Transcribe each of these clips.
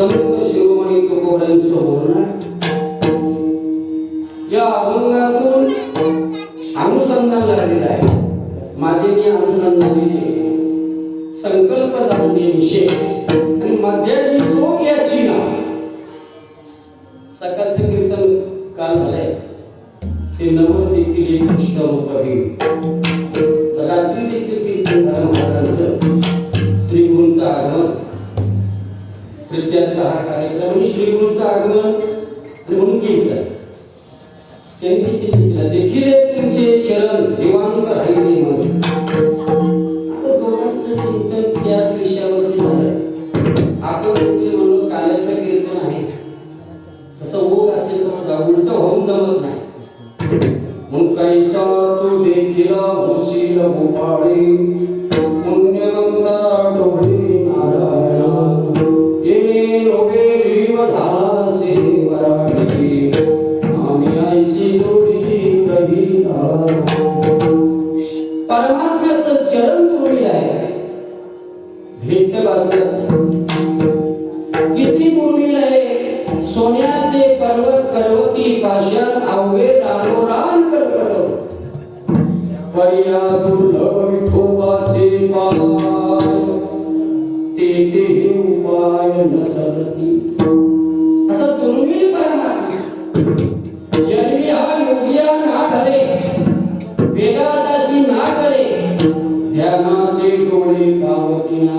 संत शिरोमणी तुकोबांचं बोलणं या अभंगातून अनुसंधान लागलेलं आहे. माझे मी अनुसंधानाने संकल्प जाणणे विषय आणि मध्याची जोग याची ना सकाळचे कीर्तन काल झालंय ते नवं देखील एक पुष्कळ आहे. रात्री देखील कीर्तन झालं महाराजांचं श्रीगुरूंचं आगमन प्रत्यात हा कार्यक्रम आणि श्रीगुरूंचं आगमन आणि म्हणून कीर्तन त्यांनी केलं देखील तुमचे चरण देवांत राहिले म्हणून आता दोघांचं चिंतन त्याच विषयावरती झालं. आपण देखील म्हणून काल्याचं कीर्तन आहे तसं ओघ असेल तसं उलट होऊन जमत नाही. मग कैसा तू देखील होशील गोपाळे पुण्यवंता डोळे नारायण ये लोभे जीव झाला से वराडी आम्ही ऐशी जोडी कही परमात्म्याचं चरण जोडी आहे. भेट बाजूला किती बोललेलं आहे. सोन्याचे पर्वत पर्वती पाषाण अवघे रानोरान करपट पर्या दुर्लभ विठोबाचे पाय ते उपाय नसरती असं दुर्मिळ परमात्मा यरवी हा योगिया ना ठरे वेदादासी ना करे ध्यानाचे डोळे पावतीना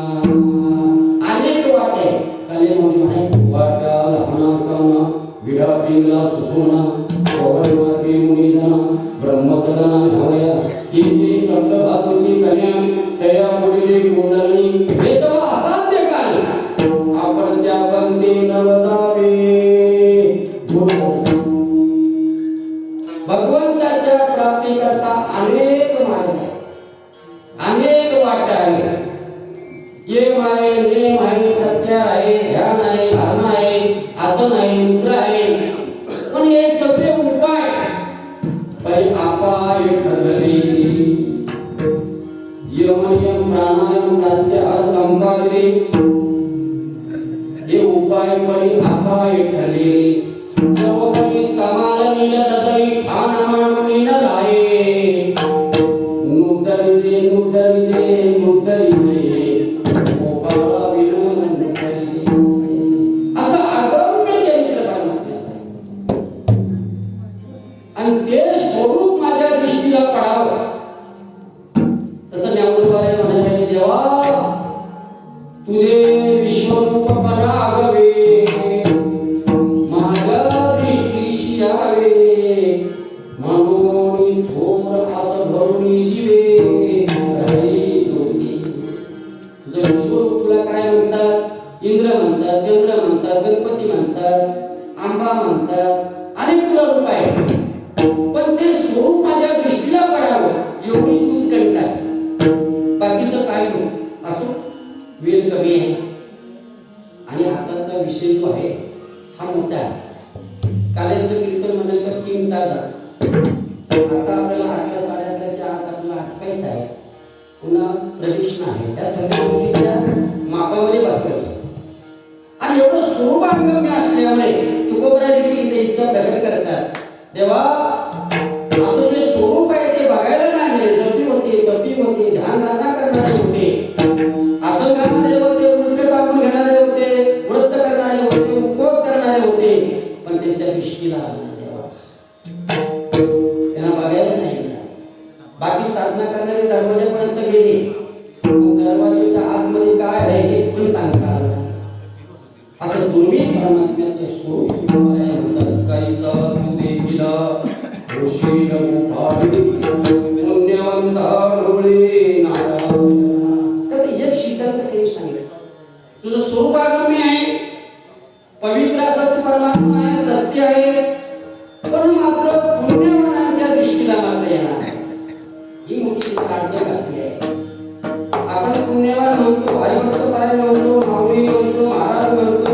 अनेक वाटे काले मोठी म्हणायची वाटा लहानासाना विडापिंगला सुसोना पवनमार्गे मुनिजना ब्रह्मसदना न्यावया किती सप्तधातूची कन्या तया पुढे कुंडली हे तर असाध्य काल आपण त्या पंक्ती नवजावे भगवंताच्या प्राप्तीकरता अनेक मार्ग आहेत, अनेक वाटा आहेत. ये माये नेम आहे, प्रत्यार आहे, ध्यान आहे, धारणा आहे, आसन आहे, मुद्रा आहे. पण हे सगळे उपाय परी अपाय ठरले. यम प्राणायाम प्रत्याहार संपादने हे उपाय परी अपाय ठरले. जवळी कमाल नील हृदय ठाण मांडून राहे नुदरिजे नुदरिजे नुदरिजे गोपाळा विनोद नुदरिजे असं अगम्य चरित्र परमात्म्याचं आणि ते स्वरूप माझ्या दृष्टीला पडावं. तसं ज्ञानोबाने म्हणाले देवा तुझे विश्वरूप परागवे माझ्या दृष्टीशी यावे म्हणून थोर असं भरून जीवे राही दोषी. तुझं विश्वरूप तुला काय म्हणतात? इंद्र म्हणतात, चंद्र म्हणतात, गणपती म्हणतात, आंबा म्हणतात, अनेक तुला रूप आहे. पण ते स्वरूप माझ्या दृष्टीला पडावं एवढीच उत्कंठा आहे. बाकीचं काय नाही. असो वेळ कमी आहे आणि आताचा विषय जो आहे हा मोठा आहे. काल्याचं कीर्तन म्हणाल तर 3 तास आता आपल्याला 11 11:30च्या आत आपल्याला आटकायचं आहे. पुन्हा प्रदक्षिणा आहे. त्या सगळ्या गोष्टी त्या मापामध्ये बसवायच्या आणि एवढं स्वरूप अंगम्य असल्यामुळे तुकोबरा देखील इथे इच्छा प्रकट करतात. देवा असं जे स्वरूप आहे ते बघायला नाही मिळेल. जपी होते, तपी होते, ध्यान धारणा करणारे होते, आसन करणारे होते, उलटे टाकून घेणारे होते, व्रत करणारे होते, उपवास करणारे होते. पण त्यांच्या दृष्टीला देवा त्यांना बघायला नाही मिळालं. बाकी साधना करणारे दरवाजापर्यंत गेले पण दरवाजाच्या आतमध्ये काय आहे हे पण सांगता आलं नाही. असं दुर्मिळ परमात्म्याचे स्वरूप म्हणतात. कैसा तू देखील होशील गोपाळे पुण्यवंता डोळे नारायण. त्याचं एक शिकत त्यांनी सांगितलं तुझं स्वरूप आगम्य आहे, पवित्र असं परमात्मा आहे, सत्य आहे. पण मात्र पुण्यवानांच्या दृष्टीला मात्र येणार ही मोठी अडचण घातली आहे. आपण पुण्यवान म्हणतो, हरिभक्त परायण म्हणतो, माऊली म्हणतो, महाराज म्हणतो,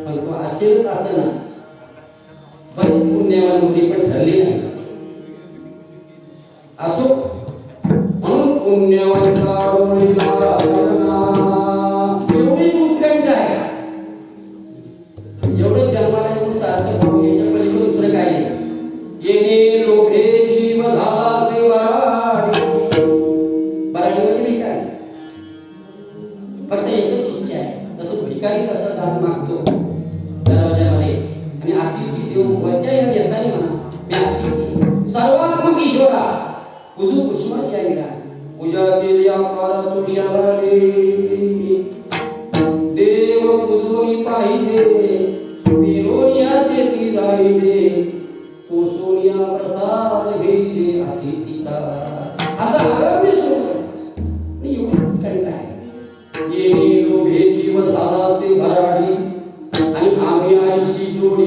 पण तो असेलच असं ना. बरेच पुण्यवान होती पण ठरली नाही. असो म्हणून पुण्यवंता डोळे नारायण एवढीच उत्कंठा फक्त एकच इच्छा आहे, जसं भिकारी तसा दान मागतो दरवाजामध्ये आणि आतिथ्य देव वैद्य येताना म्हणा मी आतिथ्य सर्वात्मक ईश्वरा उजू कुसुमाची आहे ना पूजा केली आकारा तुषारा देव पूजोनी पाहिजे पेरोनिया शेती जाईजे तो सोनिया प्रसाद घेईजे अतिथीचा असा आरंभ सुरू आणि एवढं कंटा आहे ये लोभे जीव झालासे भराडी आणि आम्ही आईशी जोडी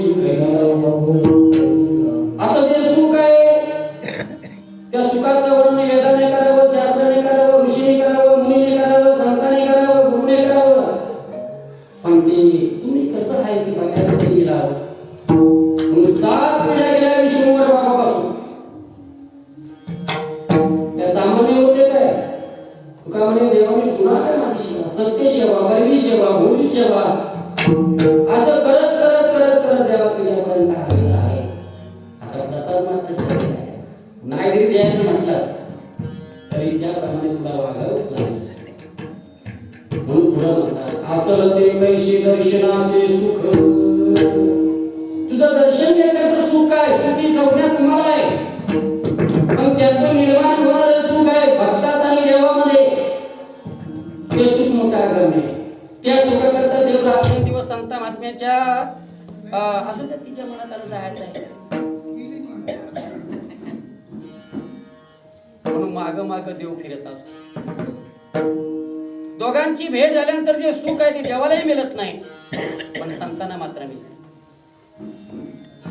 असं जे सुख आहे त्या सुखाचं वर्णन वेदाने करावं, शास्त्राने करावं, ऋषीने करावं, मुनीने करावं, संतांनी करावं, गुरुने करावं, पण ते तुम्ही कसं आहे ते बघायला तुम्ही लावं. मग 7 पिढ्या गेल्या विष्णूवर बाबापासून त्या सामान्य होते काय तुका म्हणे देवाने तुला काय माझी सेवा, सत्य सेवा, वैरी सेवा, भोळी सेवा असं करत करत करत करत देवा तुझ्यापर्यंत आलेला आहे. आता प्रसाद मात्र ठेवायचा आहे, नाही तरी द्यायचं म्हटलं तरी त्याप्रमाणे तुला वागावंच लागेल. म्हणून पुढं म्हणतात असं ते कैशी दर्शनाचे सुख तुझं दर्शन घेतलं तर सुख आहे, सुखी संज्ञा तुम्हाला आहे, पण त्यातून निर्माण होणारं सुख आहे भक्तात आणि देवामध्ये ते सुख मोठा करणे. त्या सुखाकरता देव रात्रंदिवस संत महात्म्याच्या असं त्या तिच्या मनात आलं जायचं आहे म्हणून माग माग देव फिरत असतो. दोघांची भेट झाल्यानंतर जे सुख आहे ते देवालाही मिळत नाही पण संतांना मात्र मिळते.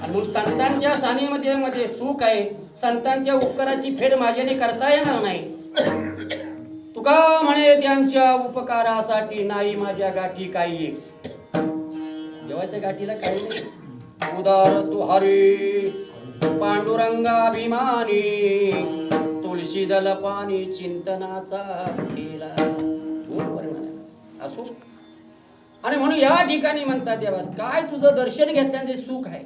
आणि मग संतांच्या सानिध्यामध्ये सुख आहे, संतांच्या उपकाराची फेड माझ्याने करता येणार नाही. तुका म्हणे त्यांच्या उपकारासाठी नाही माझ्या गाठी काही, देवाच्या गाठीला काही नाही. उदार तू हरी पांडुरंगाभिमानी तुळशी दल पाणी चिंतनाचा केला असो. आणि म्हणून या ठिकाणी म्हणतात देवास काय तुझं दर्शन घेतल्याने जे सुख आहे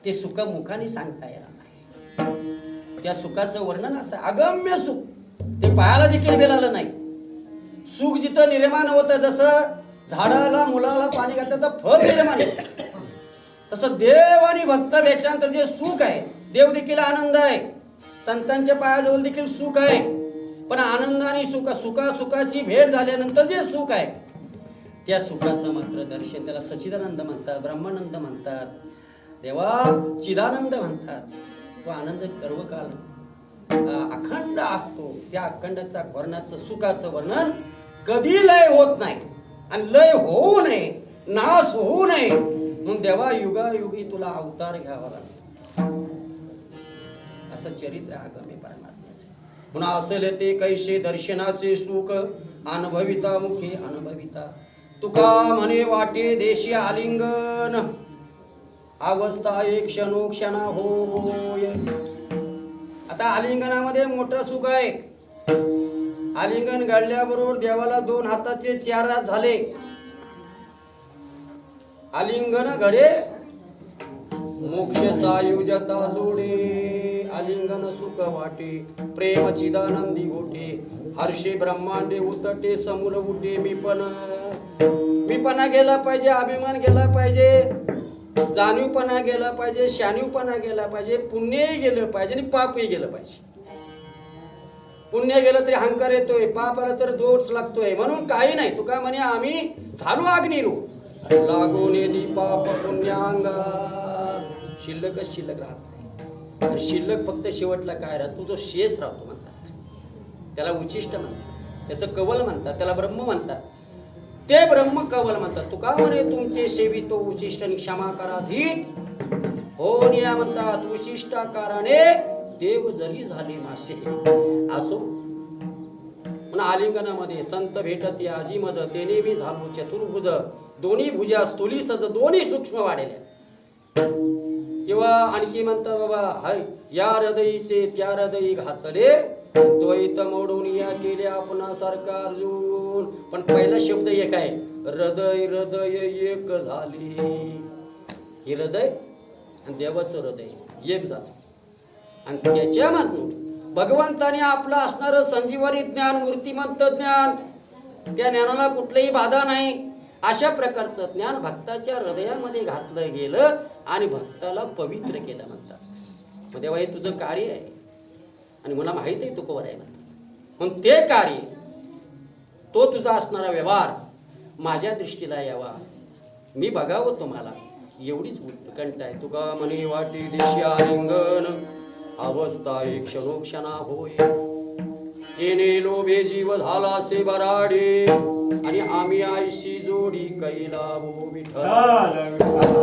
ते सुख मुखाने सांगता येणार नाही. त्या सुखाचं वर्णन असं अगम्य सुख ते पायाला देखील मिळालं नाही. सुख जिथं निर्माण होतं जसं झाडाला मुलाला पाणी घातलं तर फळ निर्माण होतं तसं देव आणि भक्त भेटल्यानंतर जे सुख आहे देव देखील आनंद आहे, संतांच्या पायाजवळ देखील सुख आहे. पण आनंद आणि सुखाची भेट झाल्यानंतर जे सुख आहे त्या सुखाचं मात्र दर्शन त्याला सच्चिदानंद म्हणतात, ब्रह्मानंद म्हणतात, देवा चिदानंद म्हणतात. तो आनंद सर्वकाल अखंड असतो. त्या अखंडचा वर्णाचं सुखाचं वर्णन कधी लय होत नाही आणि लय होऊ नये, नाश होऊ नये म्हणून देवा युगायुगी तुला अवतार घ्यावा लागतो. असं चरित्र आगमे परमात्म्याचे. पुन्हा असेल ते कैसे दर्शनाचे सुख अनुभविता मुखे अनुभविता तुका म्हणे वाटे देशी आलिंगन अवस्था एक क्षणोक्षणा होय. आता आलिंगनामध्ये मोठं सुख आहे. आलिंगन घडल्याबरोबर देवाला 2 हाताचे 4 हात झाले. आलिंगन घडे मोक्ष सायुजता जोडे आलिंगन सुख वाटे प्रेम चिदानंदी गोटे हर्षे ब्रह्मांडे उतटे समूल उठे मीपणा गेला पाहिजे, अभिमान गेला पाहिजे, जाणीवपणा गेला पाहिजे, शानीवपणा गेला पाहिजे, पुण्यही गेलं पाहिजे आणि पापही गेलं पाहिजे. पुण्य गेलं तरी अहंकार येतोय, पाप आलं तर दोष लागतोय. म्हणून काही नाही तुका म्हणे आम्ही झालो अग्निरू लागून पाप पुण्यांगा शिल्लकच शिल्लक राहत. शिल्लक फक्त शेवटला काय राहतो तो शेष राहतो म्हणतात. त्याला उचिष्ट म्हणतात, त्याचं कवल म्हणतात, त्याला ब्रह्म म्हणतात. ते ब्रह्म कवल म्हणतात. तुका म्हणे तुमचे सेवितो उचिष्ट क्षमा करा धीट हो निया म्हणतात. उचिष्टाकाराने देव जरी झाले मासे असो. आलिंगनामध्ये संत भेटत आजी मज तेने मी झालो चतुर्भुज दोन्ही भुजा स्तुली सज दोन्ही सूक्ष्म वाढेल्या. किंवा आणखी म्हणतात बाबा हाय या हृदयीचे त्या हृदयी घातले द्वैत मोडून या केल्या आपणा सारखा अर्जुन. पण पहिला शब्द एक आहे हृदय हृदय एक झाले. हे हृदय आणि देवाचं हृदय एक झालं आणि त्याच्यामधून भगवंताने आपलं असणारं संजीवनी ज्ञान मूर्तिमंत ज्ञान त्या ज्ञानाला कुठलीही बाधा नाही. अशा प्रकारचं ज्ञान भक्ताच्या हृदयामध्ये घातलं गेलं आणि भक्ताला पवित्र केलं म्हणतात. मग तेव्हा हे तुझं कार्य आहे आणि मला माहित आहे तू कोण आहे म्हणतात. म्हणून ते कार्य, तो तुझा असणारा व्यवहार माझ्या दृष्टीला यावा, मी बघावं तुम्हाला, एवढीच उत्कंठा आहे. तुका म्हणे वाटी देशा रिंगण अवस्था एक क्षणोक्षणा होय, येणे लोभे जीव झाला से बराडे आणि आम्ही आईशी जोडी कैला वो विठ्ठल.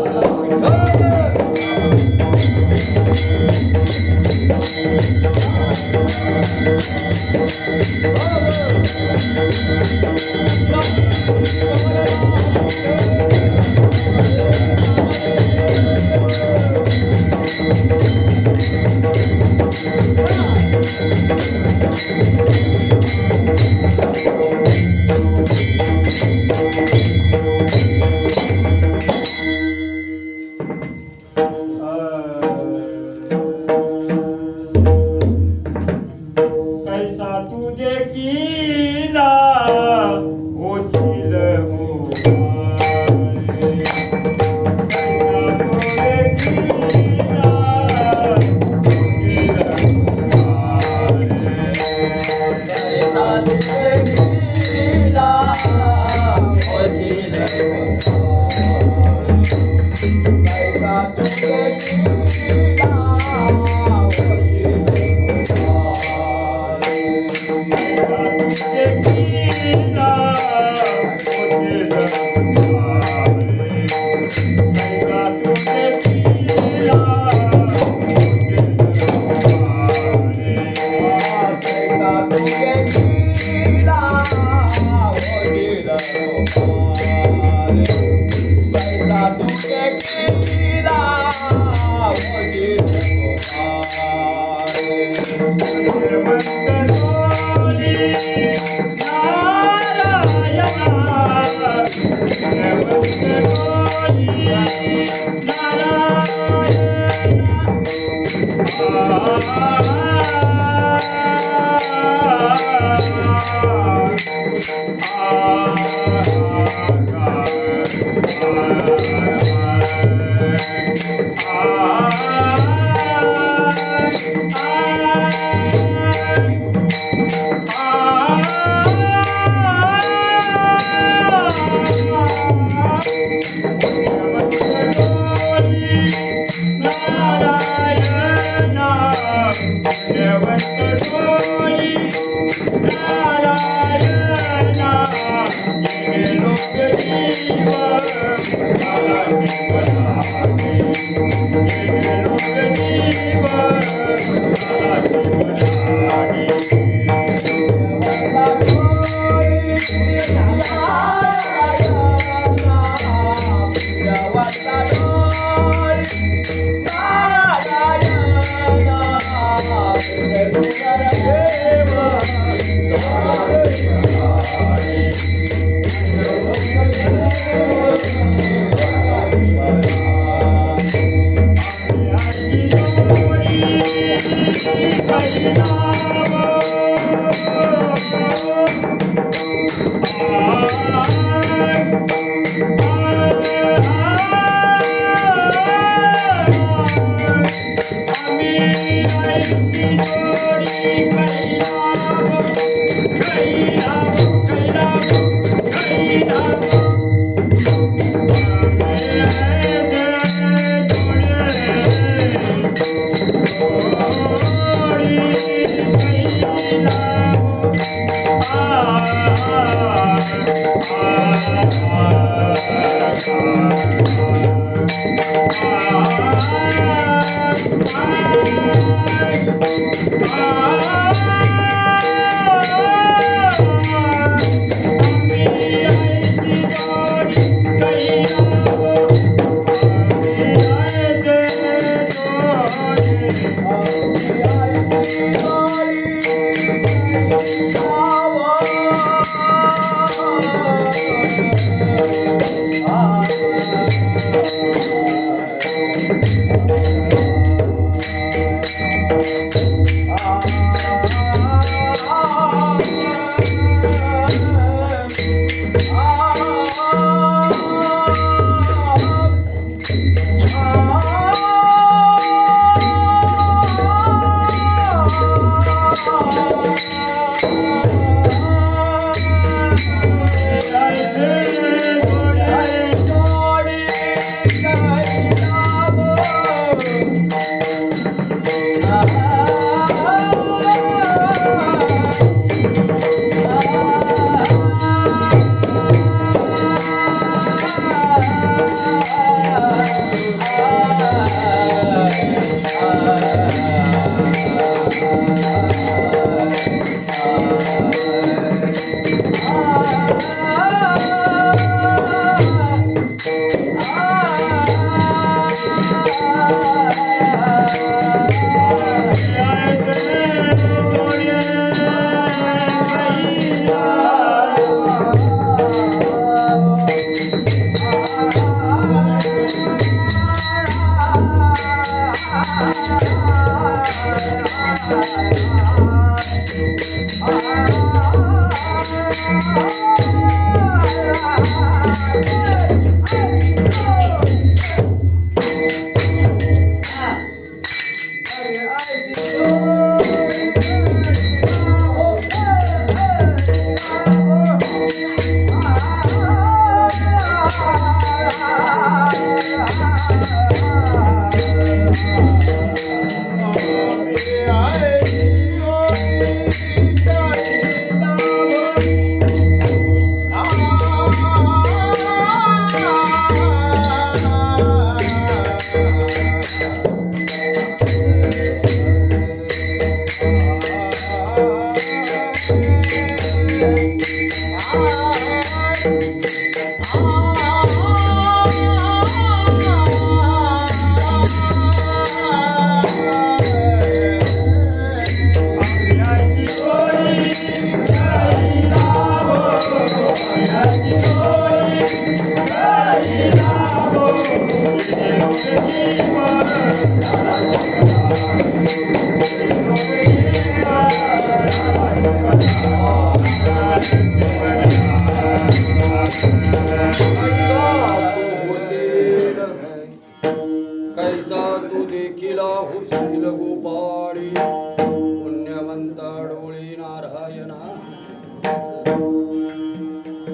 कैसा तू देखिला हुसील गोपाळी पुण्यवंत डोळी नारायणा.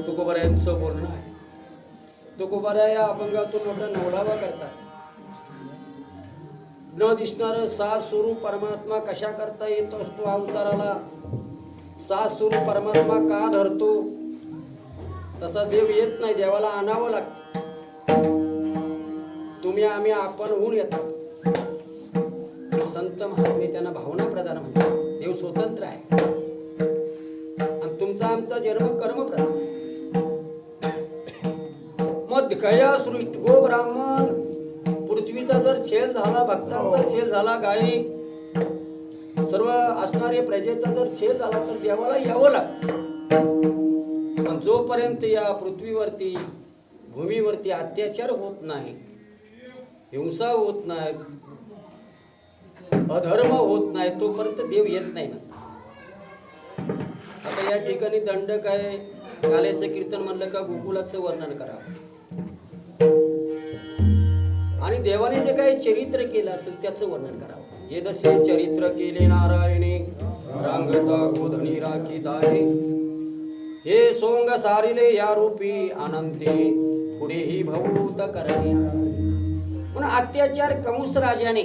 तुकोबऱ्यांचं बोलणं आहे. तुकोबऱ्या या अभंगातून मोठा नवडावा करतात. न दिसणार सा स्वरूप परमात्मा कशा करता येत असतो अवताराला, सा स्वरूप परमात्मा का धरतो, तसा देव येत नाही, देवाला आणावं लागतं. तुम्ही आम्ही आपण होऊन येतात. संत महात्मे त्यांना भावना प्रधान म्हणतात. देव स्वतंत्र आहे आणि तुमचा आमचा जन्म कर्म प्रधान. मग गया सृष्टी गो ब्राह्मण पृथ्वीचा जर छेद झाला, भक्तांचा छेद झाला, गायी सर्व असणारे प्रजेचा जर छेद झाला तर देवाला यावं लागतं. पण जोपर्यंत या पृथ्वीवरती भूमीवरती अत्याचार होत नाही, हिंसा होत नाही, अधर्म होत नाही, तोपर्यंत देव येत नाही ना. आता या ठिकाणी दंडक आहे, काल्याचं कीर्तन म्हणलं का गोकुलाचं वर्णन करावं आणि देवाने जे काही चरित्र केलं असेल त्याचं वर्णन करावं. हे जसे चरित्र केले नारायणे रांगता गोधनी राखी दाहे, हे सोंग सारिले या रूपी अनंते पुढेही भूत करणे. म्हणून अत्याचार कंस राजाने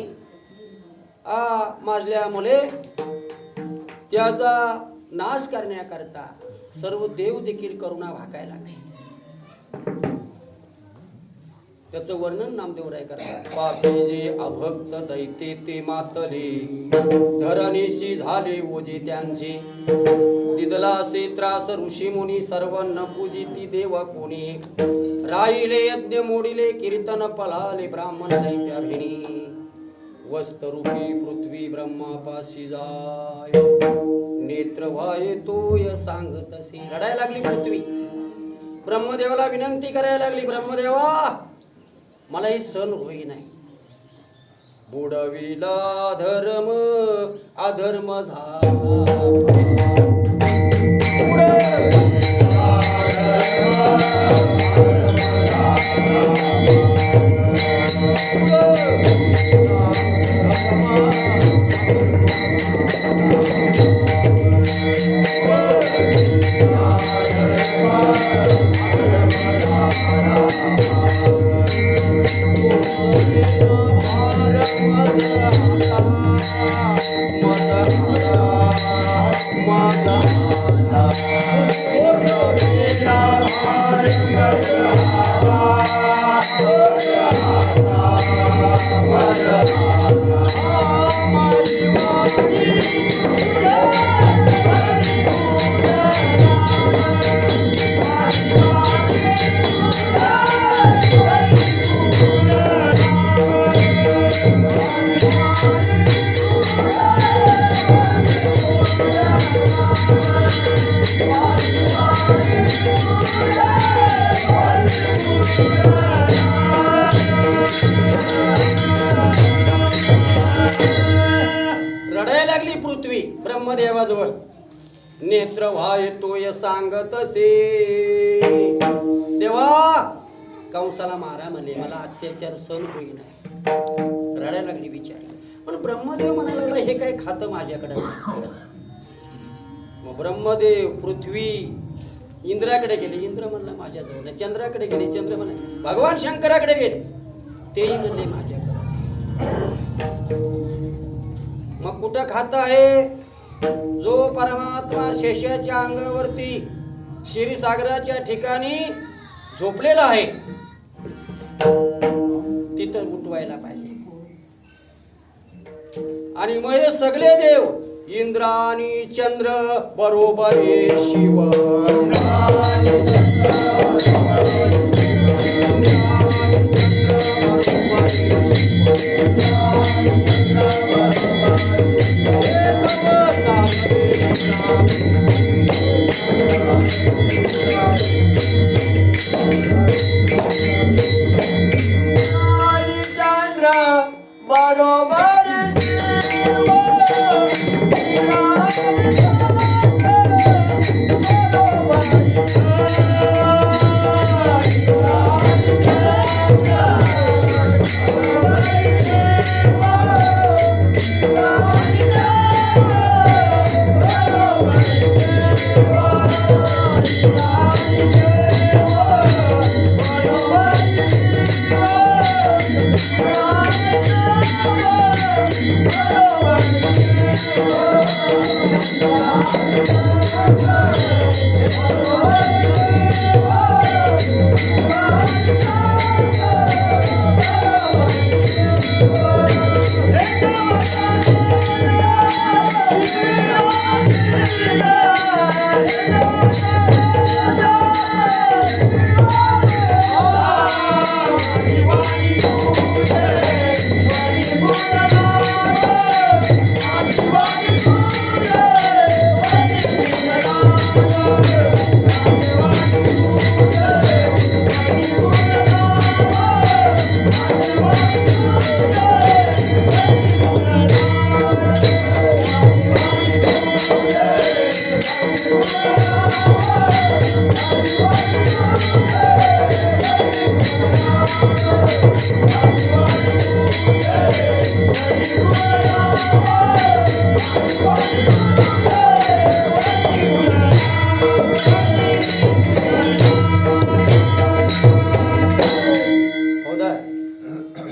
माजल्यामुळे त्याचा नाश करण्याकरता सर्व देव देखील करुणा भाकायला लागले. त्याचं वर्णन नामदेवराय करतात. पापी जे अभक्त दैते ते मातले, धरणीशी झाले ओजे त्यांचे, दिदलासे त्रास ऋषी मुनी सर्व न पूजिती देव कोणी, राहिले यज्ञ मोडिले कीर्तन पळाले ब्राह्मण दैत्या भिनी, वस्तरूपी पृथ्वी ब्रह्मापाशी जाय, नेत्र व्हाये तोय सांगतसे. रडायला लागली पृथ्वी, ब्रह्मदेवाला विनंती करायला लागली, ब्रह्मदेवा मला ही सण होई नाही. बुडविला धर्म अधर्म झाला, रडायला लागली पृथ्वी ब्रह्मदेवाजवळ. नेत्र वायतोय सांगतसे, देवा कंसाला मारा म्हणे, मला अत्याचार सहन होईना. रडायला लागली बिचारी. पण ब्रह्मदेव म्हणायला लागला, हे काय खातं माझ्याकडे. मग ब्रह्मदेव पृथ्वी इंद्राकडे गेले, इंद्र म्हणला माझ्याजवळ. चंद्राकडे गेले, चंद्र म्हणले. भगवान शंकराकडे गेले, तेही म्हणले माझ्याकडे. मग कुठं खात आहे? जो परमात्मा शेषाच्या अंगावरती क्षीरसागराच्या ठिकाणी झोपलेला आहे, तिथं उठवायला पाहिजे. आणि मग हे सगळे देव, इंद्र आणि चंद्र बरोबर शिव,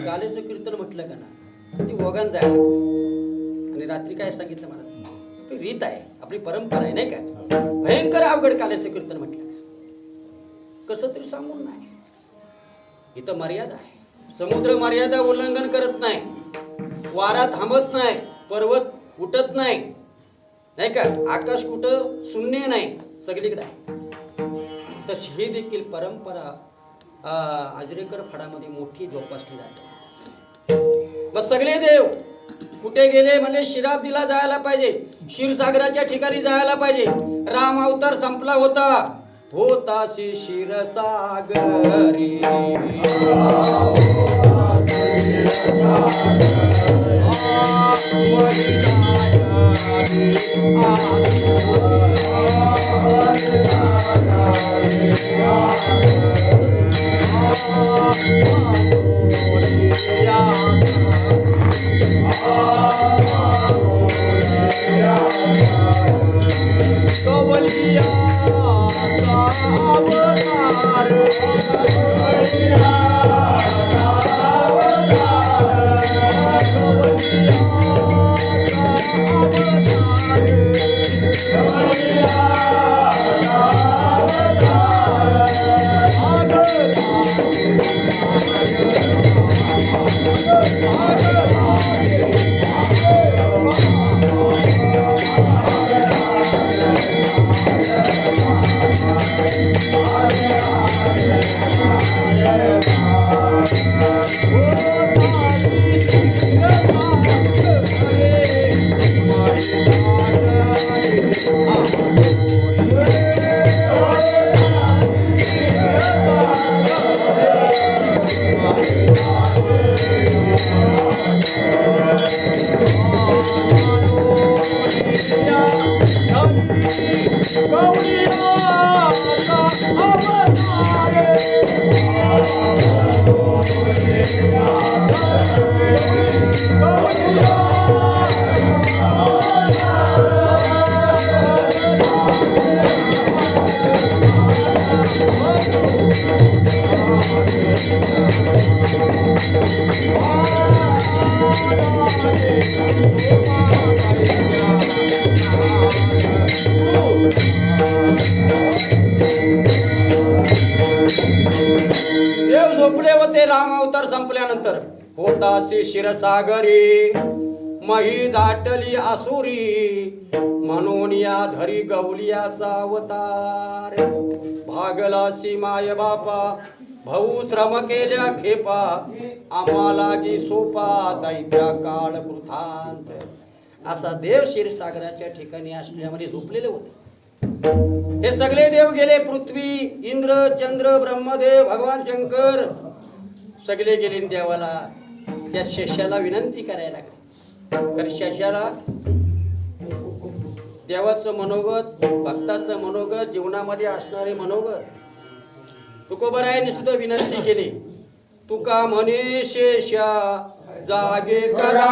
कालेचं कीर्तन म्हटलं का ना, ती वगन जाय. आणि रात्री काय सांगितलं मला, रीत आहे, आपली परंपरा आहे नाही का. भयंकर अवघड कालेचं कीर्तन म्हटलं कसं तरी सांगून नाही. इथं मर्यादा आहे. समुद्र मर्यादा उल्लंघन करत नाही, वारा थांबत नाही, पर्वत उठत नाही, नाही का, आकाश कुठं शून्य नाही, सगळीकडे आहे. तशी ही देखील परंपरा आजरेकर फडामध्ये मोठी जोपासली जाते. मग सगळे देव कुठे गेले म्हणजे शिराब्दीला जायला पाहिजे, क्षीरसागराच्या ठिकाणी जायला पाहिजे. राम अवतार संपला होता, होताशी क्षीरसागरी. देव झोपले होते. राम अवतार संपल्यानंतर होतासी शिरसागरी मही दाटली आसुरी म्हणून या धरी गवलियाचा अवतार भागलासी माय बापा भाऊ श्रम केल्या खेपा आम्हाला गी सोपा दैत्या काळ कृतांत असा देव क्षीरसागराच्या ठिकाणी असल्यामध्ये झोपलेले होते. हे सगळे देव गेले. पृथ्वी, इंद्र, चंद्र, ब्रह्मदेव, भगवान शंकर सगळे गेले. देवाला त्या शेषाला विनंती करायला लागली. तर शेषाला देवाचं मनोगत, भक्ताचं मनोगत, जीवनामध्ये असणारे मनोगत तुकोबरायांनी सुद्धा विनंती केली. तुका म्हणे शेषा जागे करा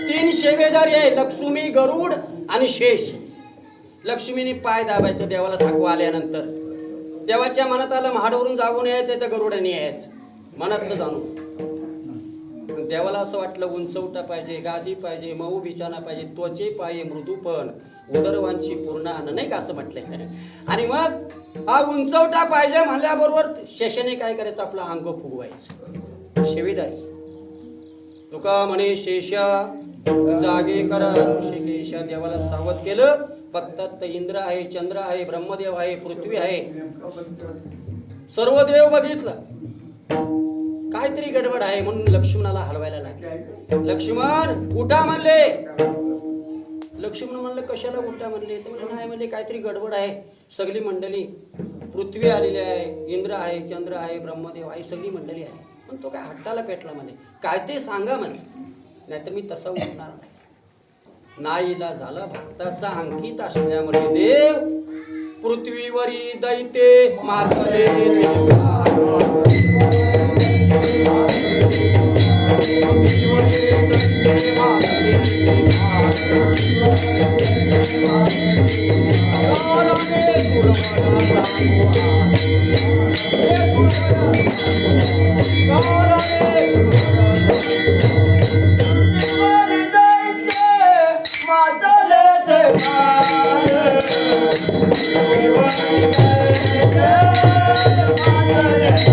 तीन शेवेदारी आहे, लक्ष्मी, गरुड आणि शेष. लक्ष्मीने पाय दाबायचं देवाला थकवा आल्यानंतर. देवाच्या मनात आलं महाडवरून जागून यायचं तर गरुडाने यायचं मनातलं जाणून. देवाला असं वाटलं उंचवटा पाहिजे, गादी पाहिजे, मऊ बिछाना पाहिजे, त्वचे पाये मृदूपण उदरवांची पूर्ण अन्न, नाही का असं म्हटलंय. आणि मग हा उंचवटा पाहिजे म्हणल्याबरोबर शेषाने काय करायचं, आपलं अंग फुगवायचं. शेवेदारी तुका म्हणे शेषा जागे करा ऋषिकेशा. देवाला सावध केलं. भक्तात इंद्र आहे, चंद्र आहे, ब्रह्मदेव आहे, पृथ्वी आहे, सर्व देव बघितलं. काहीतरी गडबड आहे म्हणून लक्ष्मणाला हलवायला लागले. लक्ष्मण उठा म्हणले. लक्ष्मण म्हणलं कशाला उठा म्हणले. तर म्हणलं नाही म्हणले काहीतरी गडबड आहे. सगळी मंडळी, पृथ्वी आलेली आहे, इंद्र आहे, चंद्र आहे, ब्रह्मदेव आहे, सगळी मंडळी आहे. पण तो काय हट्टाला पेटला म्हणे. काय ते सांगा म्हणे, नाहीतर मी तसा उठणार नाहीला झाला. भक्ताचा अंकित असल्यामुळे देव पृथ्वीवरी दैते मातले Thank you.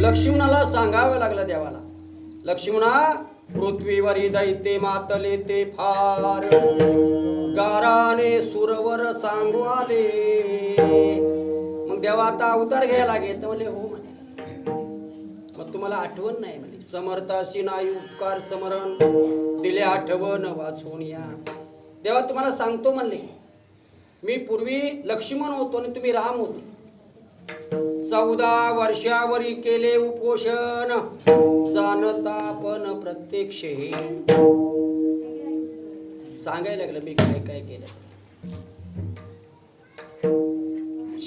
लक्ष्मणाला सांगावं लागलं देवाला, लक्ष्मणा पृथ्वीवरी दैते मातले ते फार, गाराने सुरवर सांगू आले. मग देवा आता अवतार घ्यायला लागेल तर म्हणले हो म्हणे. मग तुम्हाला आठवण नाही म्हणे, समर्थाशी नाही उपकार समरण, दिले आठवण वाचून या. देवा तुम्हाला सांगतो म्हणले, मी पूर्वी लक्ष्मण होतो आणि तुम्ही राम होते. 14 वर्षावरी केले उपोषण, जाणता पण प्रत्यक्ष. सांगायला लागलं मी काय काय केलं.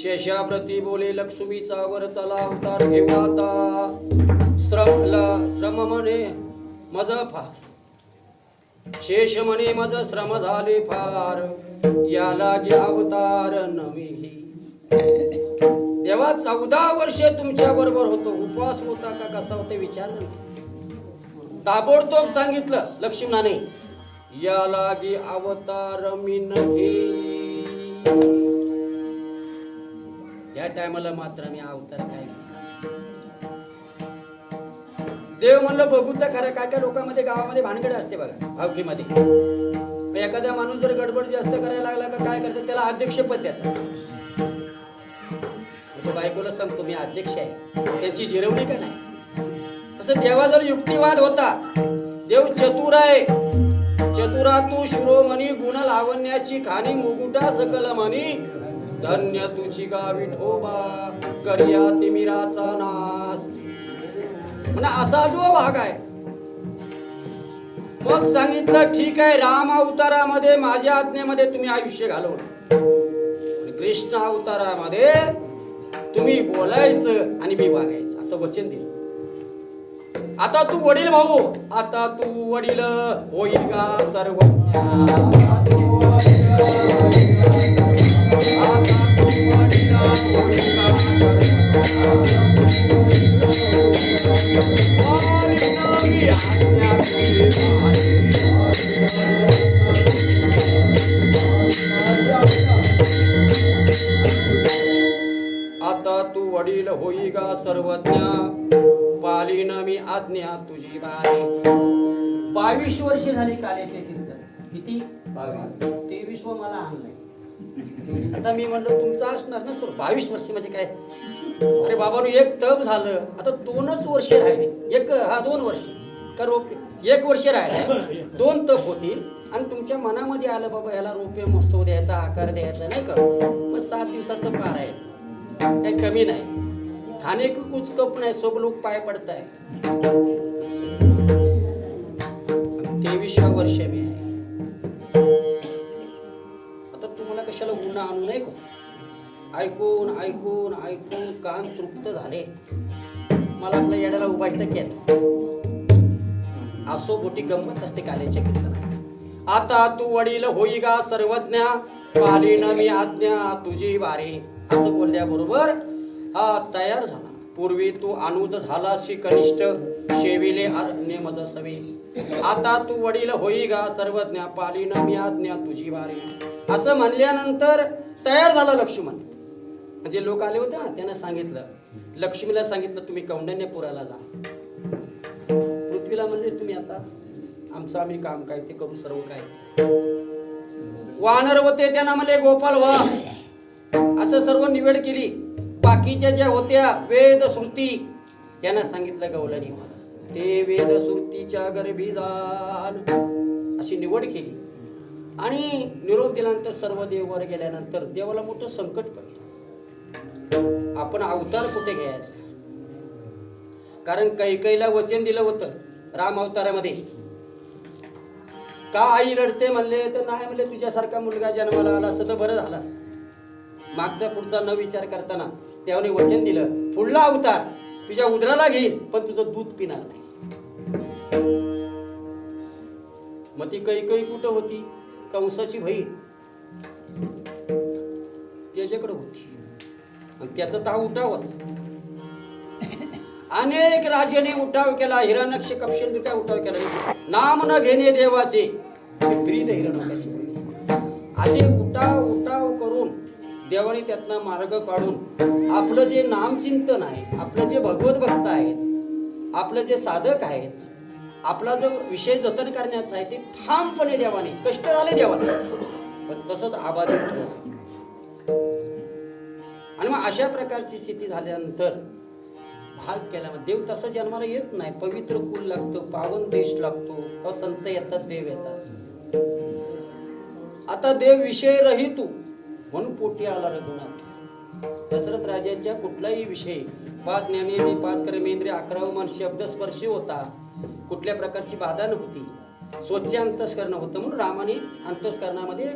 शेषाप्रती बोले लक्ष्मीचा वर चला अवतार घेऊ आता. श्रम म्हणे मज फास, शेष म्हणे मज श्रम झाले फार, याला गे अवतार नवी. तेव्हा 14 वर्षे तुमच्या बरोबर होतो, उपवास होता का कसा होता विचारलं. ताबडतोब सांगितलं लक्ष्मणाने, या लागी अवतार मी नव्हे. या टायमाला मात्र मी अवतार काय. देव म्हणलं बघू तर खरं, काय काय लोकांमध्ये गावामध्ये भानगड असते बघा भावकीमध्ये. एखादा माणूस जर गडबड जास्त करायला लागला का काय करतात, त्याला अध्यक्षपद देतात. तो बायकोला सांगतो मी अध्यक्ष आहे, त्याची जिरवणी का नाही. तसं देवा जर युक्तिवाद होता. देव चतुर आहे, चतुरा तू शिरोमणी, गुण लावण्याची खाणी, मुकुटा सकल म्हणी, धन्य तुझी गा विठोबा, करिया तिमिराचा नाश. म्हणजे असा जो भाग आहे. मग सांगितलं ठीक आहे, राम अवतारामध्ये माझ्या आज्ञेमध्ये तुम्ही आयुष्य घालवलं, कृष्ण अवतारामध्ये तुम्ही बोलायचं आणि मी वागायचं असं वचन दिलं. आता तू वडील भाऊ, आता तू वडील होईल का सर्वज्ञ. आता तू वडील होई का सर्वज्ञ, पालीन मी आज्ञा तुझी बाई. 22 वर्षे झाली कालेचे कीर्तन. किती? 22. 23 मला आणलंय. आता मी म्हणलं तुमचं असणार ना सर 22 वर्ष म्हणजे काय. अरे बाबांनो, एक तप झालं, आता 2च वर्षे राहिले. 2 वर्ष का रोपे, 1 वर्ष राहिले, 2 तप होतील. आणि तुमच्या मनामध्ये आलं बाबा याला रोपे मस्तो द्यायचा, आकार द्यायचा नाही का, मग 7 दिवसाचं पार आहे, काही कमी नाही. खाणे की कुछ कप नाही, सब लोक पाय पडताय. 24व्या वर्ष मी आहे. आता तुम्हाला कशाला गुन्हा आणू नये का? ऐकून ऐकून ऐकून कान तृप्त झाले. मला आपल्या येड्याला उभायचं केलं. असो मोठी गंमत असते काल्याच्या कीर्तनात. आता तू वडील होई गा सर्वज्ञा, पालीन मी आज्ञा तुझी बारे. असं बोलल्याबरोबर हा तयार झाला. पूर्वी तू अनुज झालाशी कनिष्ठ, शेविले अरण्य मज सवे. आता तू वडील होई गा सर्वज्ञा, पालीन मी आज्ञा तुझी बारे. असं म्हणल्यानंतर तयार झाला लक्ष्मण. जे लोक आले होते ना त्यांना सांगितलं, लक्ष्मीला सांगितलं तुम्ही कौंडण्यपुराला जा. पृथ्वीला म्हणले तुम्ही आता आमचं आम्ही काम काय ते करू सर्व काय. वानर होते त्यांना म्हणले गोपाल व्हा. असं सर्व निवड केली. बाकीच्या ज्या होत्या वेद श्रुती त्यांना सांगितलं गवलनी व्हा. ते वेद श्रुतीच्या गर्भी जाल अशी निवड केली. आणि निरोप दिल्यानंतर सर्व देव वर गेल्यानंतर देवाला मोठं संकट पडलं. आपण अवतार कुठे घ्यायचा? कारण कैकेयीला वचन दिलं होतं राम अवतारामध्ये. का आई रडते म्हणले तर नाही म्हणले, तुझ्यासारखा मुलगा जन्माला आला असतं तर बरं झालं असतं. मागचा पुढचा न विचार करताना त्याने वचन दिलं, पुढला अवतार तुझ्या उदराला घेईल पण तुझं दूध पिणार नाही. मग ती कैकेयी कुठं होती? कंसाची बहीण त्याच्याकडे होती. त्याचा ताव उठाव होता. अनेक राजाने उठाव केला. हिरण्यक्ष कपशेंद्र काय उठाव केला? नाम न घेणे देवाचे ब्रीद हिरण्यकशिपूचे. असे उठाव उठाव करून देवाने त्यातनं मार्ग काढून आपलं जे नामचिंतन आहे, आपलं जे भगवत भक्त आहेत, आपलं जे साधक आहेत, आपला जो विषय जतन करण्याचा आहे ते ठामपणे देवाने, कष्ट झाले देवाने पण तसंच आबाधित ठेवलं. आणि मग अशा प्रकारची स्थिती झाल्यानंतर भाग केला. देव तसा जन्माला येत नाही. पवित्र कुल लागतं, पावन देश लागतो, संत येतात, देव येतात. आता देव विषय रहित म्हणून पोटी आला रघुनाथ. दशरथ राजाच्या कुठलाही विषय 5 ज्ञानेंद्रिय 5 कर्मेंद्रिय 11 मन शब्दस्पर्शी होता. कुठल्या प्रकारची बाधा नव्हती. स्वच्छ अंतस्करण होतं म्हणून रामाने अंतस्करणामध्ये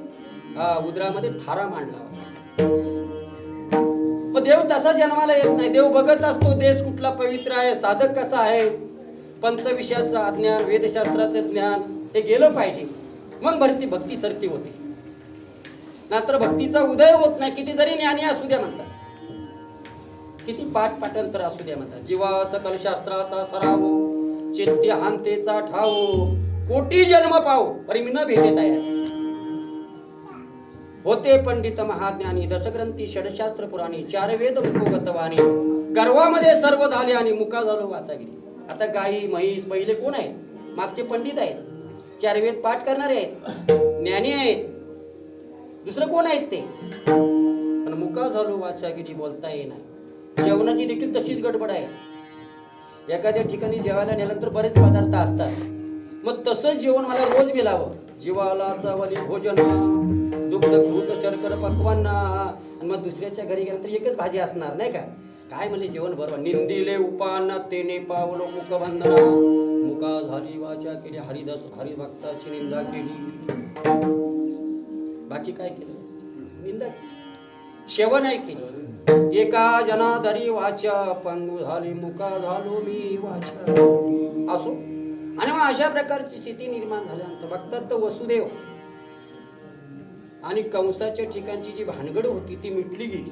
उदरामध्ये थारा मांडला होता. मग देव तसा जन्माला येत नाही. देव बघत असतो देश कुठला पवित्र आहे, साधक कसा आहे, पंचविषयाचं अज्ञान, वेदशास्त्राचं ज्ञान हे गेलं पाहिजे. मग भक्ती सरती होते. नात्र भक्तीचा उदय होत नाही. किती जरी ज्ञानी असू द्या म्हणतात, किती पाठांतर असू द्या म्हणतात. जीवा सकल शास्त्राचा सराव, चैत्य हांतेचा ठाव, कोटी जन्म पाव परी मी न भेटे तयार. होते पंडित महाज्ञानी, दशग्रंथी षडशास्त्र पुराणी, 4 वेद मुखगतवाणी, गर्वामध्ये सर्व झाले आणि मुका झालो वाचागिरी. आता गाई म्हैस पहिले कोण आहेत? मागचे पंडित आहेत, 4 वेद पाठ करणारे आहेत, ज्ञानी आहेत. दुसरं कोण आहेत ते? पण मुका झालो वाचागिरी बोलता येणार. जेवणाची देखील तशीच गडबड आहे. एखाद्या ठिकाणी जेवायला नेल्यानंतर बरेच पदार्थ असतात. मग तसंच जेवण मला रोज मिळावं. जीवाला चावली भोजन, दुग्ध घृत शर्कर पक्वांना. आणि मग दुसऱ्याच्या घरी गेल्यानंतर एकच भाजी असणार नाही का? काय म्हणले जेवण बरोबर. निंदिले उपान तेने पावलो मुखबंधना, मुका झाली वाचा केली, हरिभक्ताची निंदा केली. बाकी काय केलं? निंदा केली, सेवा नाही केली. एका जनाधरी वाचा पंगू झाली, मुका झालो मी वाचा. असो. आणि मग अशा प्रकारची स्थिती निर्माण झाल्यानंतर बघतात तर वसुदेव आणि कंसाच्या ठिकाणची जी भानगड होती ती मिटली गेली.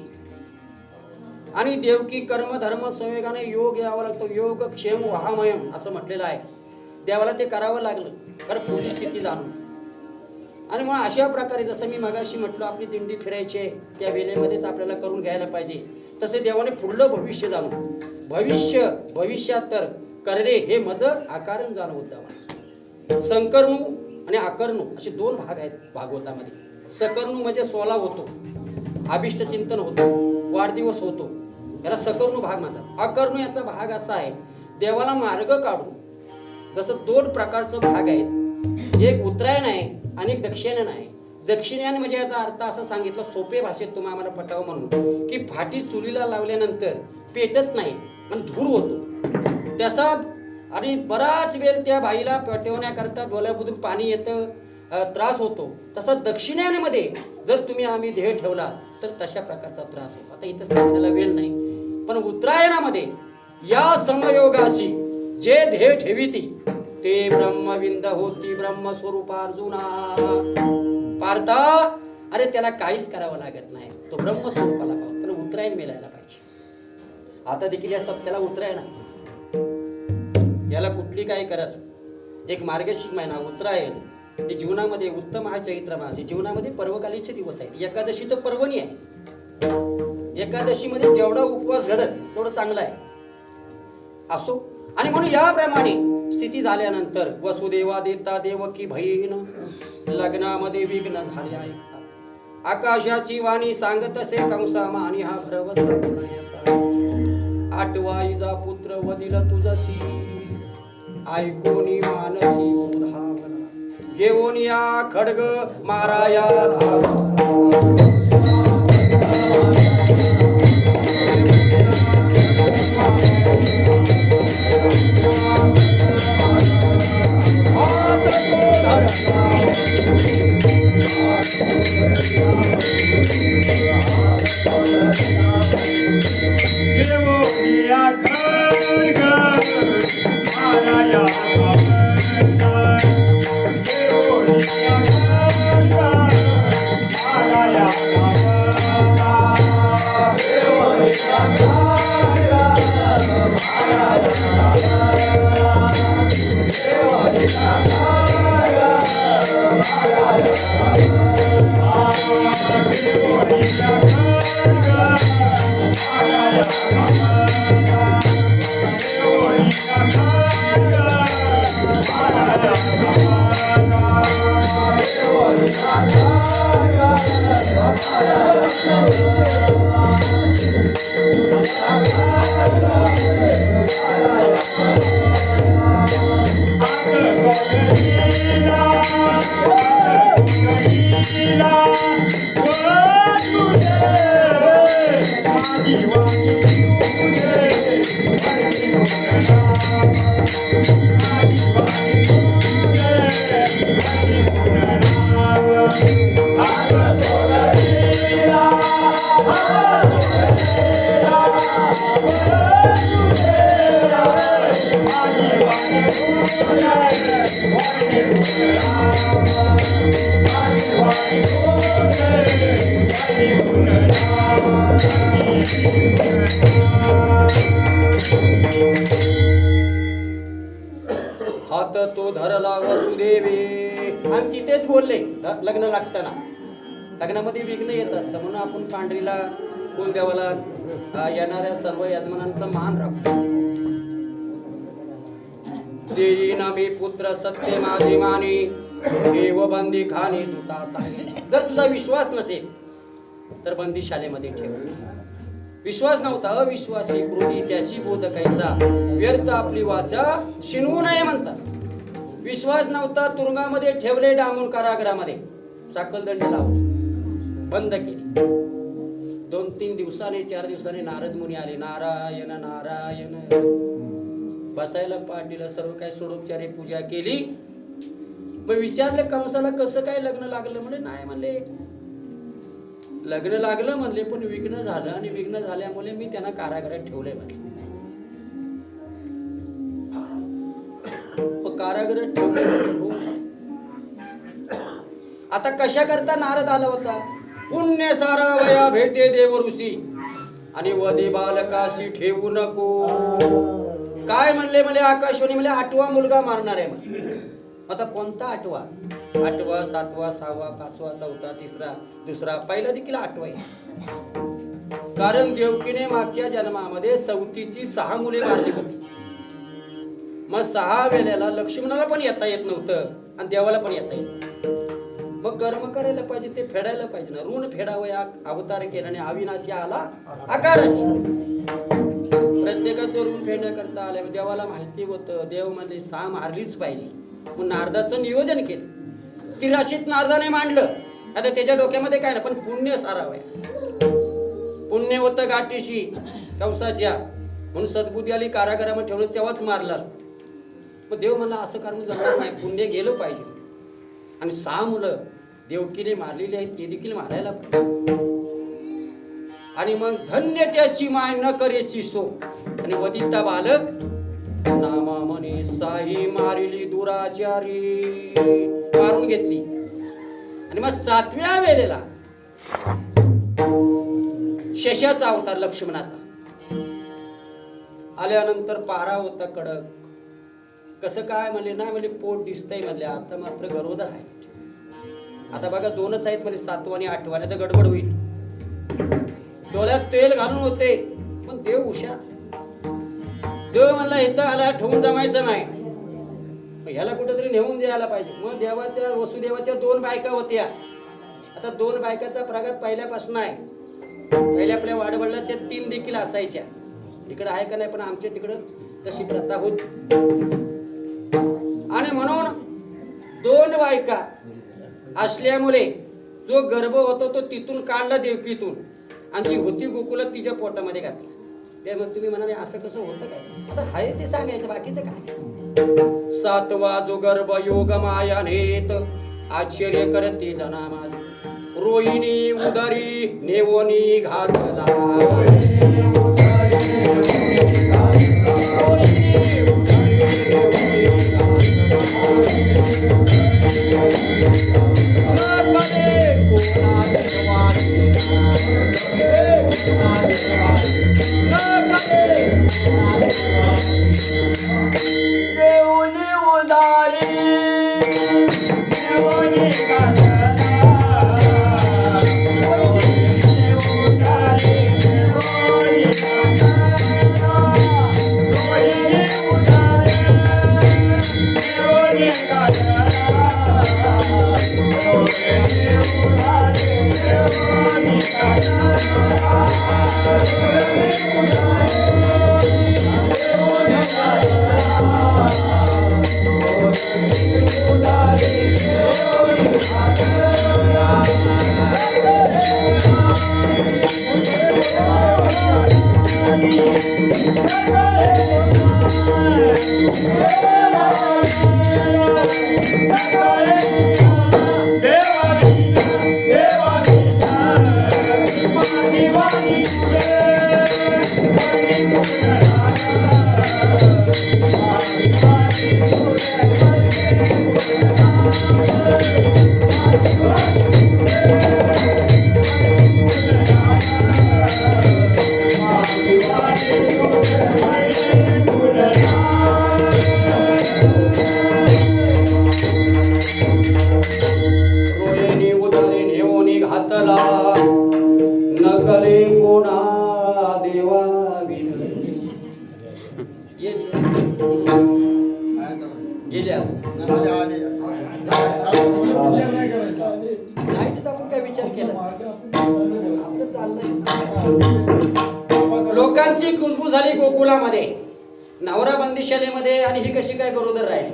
आणि देवकी कर्म धर्म संयोगाने योग यावा लागतो. योग क्षेम वहामयम असं म्हटलेलं आहे. देवाला ते करावं लागलं कारण पुढची स्थिती जाणून. आणि मग अशा प्रकारे जसं मी मगाशी म्हटलं आपली दिंडी फिरायची त्या वेळेमध्येच आपल्याला करून घ्यायला पाहिजे. तसे देवाने पुढलं भविष्य जाणून, भविष्यात तर करणे हे मज आकारण जाणवत जावा. संकरणू आणि आकरणू असे 2 भाग आहेत भागवतामध्ये. सकरणू म्हणजे 16 होतो, अभिष्ट चिंतन होतो, वाढदिवस होतो, याला सकरणू भाग म्हणतात. अकरणू याचा भाग असा आहे देवाला मार्ग काढून. जसं 2 प्रकारचं भाग आहेत. एक उत्तरायण आहे आणि एक दक्षिणायन आहे. दक्षिणायन म्हणजे याचा अर्थ असं सांगितलं सोपे भाषेत तुम्हाला आम्हाला पटावं म्हणून की फाटी चुलीला लावल्यानंतर पेटत नाही आणि धूर होतो. त्याचा आणि बराच वेळ त्या बाईला पेटवण्याकरता डोळ्यामधून पाणी येतं, त्रास होतो. तसा दक्षिणेमध्ये जर तुम्ही आम्ही ध्येय ठेवला तर तशा प्रकारचा त्रास होतो. आता इथं सांगण्याला वेळ नाही, पण उत्तरायणामध्ये या समयोगाशी जे ध्येय ठेविती ते ब्रह्मविंद होती ब्रह्मस्वरूप अर्जुना. पार्था, अरे त्याला काहीच करावं लागत नाही, तो ब्रह्मस्वरूपाला पाहतो. पण उत्तरायण मिळायला पाहिजे. आता देखील या सप्त्याला उत्तरायण आहे. याला कुठली काय करत एक मार्गशीर्ष महिना उत्तरायण हे जीवनामध्ये उत्तम हा चैत्र मास. जीवनामध्ये पर्वकालीचे दिवस आहेत. एकादशी तर पर्वणी आहे. एकादशीमध्ये जेवढा उपवास घडत तेवढं चांगलं आहे असो. आणि म्हणून याप्रमाणे स्थिती झाल्यानंतर वसुदेवा देता देवकी बहीण लग्नामध्ये विघ्न झाले. ऐका आकाशाची वाणी सांगत असे कंसा मानी हा भरवसा पुण्याचा. आठवाईचा पुत्र वदिल तुझसी ऐकोनी मानसी उधावला. घेऊन या खड्ग माराया हात तो धरला वसुदेवे. आणि तिथेच बोलले लग्न लागताना लग्नामध्ये विघ्न येत असतं म्हणून आपण पांढरीला कुलदेवाला येणाऱ्या सर्व यजमानांचा मान राखतो. देईना मी पुत्र सत्य माझे माने देव बंदी खाणे दूता सांगे. जर तुझा विश्वास नसेल तर बंदीशालेमध्ये ठेव. विश्वास नव्हता अविश्वासी क्रोधी त्याशी बोध कैसा व्यर्थ आपली वाचा शिनवू नये म्हणतात. विश्वास नव्हता तुरुंगामध्ये ठेवले डांबून कारागृहामध्ये साकलदंड लावून बंद केली. 2-3 दिवसाने 4 दिवसाने नारद मुनी आले. नारायण नारायण बसायला पाठ दिलं, सर्व काय सोडोपचारे पूजा केली. मग विचारलं कंसाला कसं काय लग्न लागलं. म्हणजे नाही म्हणले लग्न लागलं म्हणले पण विघ्न झालं आणि विघ्न झाल्यामुळे मी त्यांना कारागृहात ठेवलंय म्हणले. कारागृहात ठेवलं. आता कशा करता नारद आला होता. पुण्य सारा वया भेटे देव ऋषी आणि वदे बालकाशी ठेवू नको. काय म्हणले मला आकाशवाणी म्हणले 8वा मुलगा मारणार आहे म्हणले. आता कोणता 8वा? 8वा 7वा 6वा 5वा 4था 3रा 2रा पहिला देखील 8वा आहे. कारण देवकीने मागच्या जन्मामध्ये सवतीची 6 मुले मारली होती. मग 6 वेळेला लक्ष्मणाला पण येता येत नव्हतं आणि देवाला पण येता येत. मग कर्म करायला पाहिजे, ते फेडायला पाहिजे ना. ऋण फेडावं अवतार केला आणि अविनाशी आला आकाराशी. प्रत्येकाचं ऋण फेडण्याकरता आल्या. देवाला माहिती होतं. देव म्हणले 6 मारलीच पाहिजे. मग नारदाचं नियोजन केलं. 83 नारदाने मांडलं. आता त्याच्या डोक्यामध्ये काय ना पण पुण्य सारावं. पुण्य होतं गाठीशी कंसाच्या म्हणून सद्बुद्धी आली कारागृहामध्ये ठेवलं तेव्हाच मारलं असतं. मग देव म्हणला असं कारण जमणार नाही, पुण्य गेलं पाहिजे. आणि 6 मुलं देवकीने मारलेली आहेत, ते देखील मारायला पाहिजे. आणि मग धन्य त्याची माय न करेची सो. आणि वदिता बालक नामा म्हणे साई मारिली दुराचारी, मारून घेतली. आणि मग 7व्या वेळेला शेषाचा अवतार लक्ष्मणाचा आल्यानंतर पारा होता कडक. कसं काय म्हणले, नाही म्हणजे पोट दिसतंय म्हणले, आता मात्र गरोदर आहे. आता बघा 2च आहेत म्हणजे 7वा आणि 8वा, तर गडबड होईल. डोळ्यात तेल घालून होते, पण देव हुशार. देव म्हणला इथं आला ठेवून जमायचं नाही, ह्याला कुठेतरी नेऊन द्यायला पाहिजे. मग देवाच्या वसुदेवाच्या 2 बायका होत्या. आता 2 बायकाचा प्रघात पहिल्यापासून आहे. पहिल्या आपल्या वाडवडिलाच्या 3 देखील असायच्या. इकडे आहे का नाही, पण आमच्या तिकडं तशी प्रथा होती. आणि म्हणून 2 बायका असल्यामुळे जो गर्भ होता तो तिथून काढला देवकीतून, आणि जी होती गोकुलात तिच्या पोटामध्ये घातली. त्यामुळे तुम्ही म्हणाले असं कसं होतं काय, आता हाय ते सांगायचं, बाकीचं काय. 7वा जो गर्भ योग माया नेत, आश्चर्य करते जना माझ. रोहिणी उदरी नेवोनी घातला. लोकांची कुजबूज झाली गोकुलामध्ये, नवरा बंदिशालेमध्ये, आणि ही कशी काय गरोदर राहिली.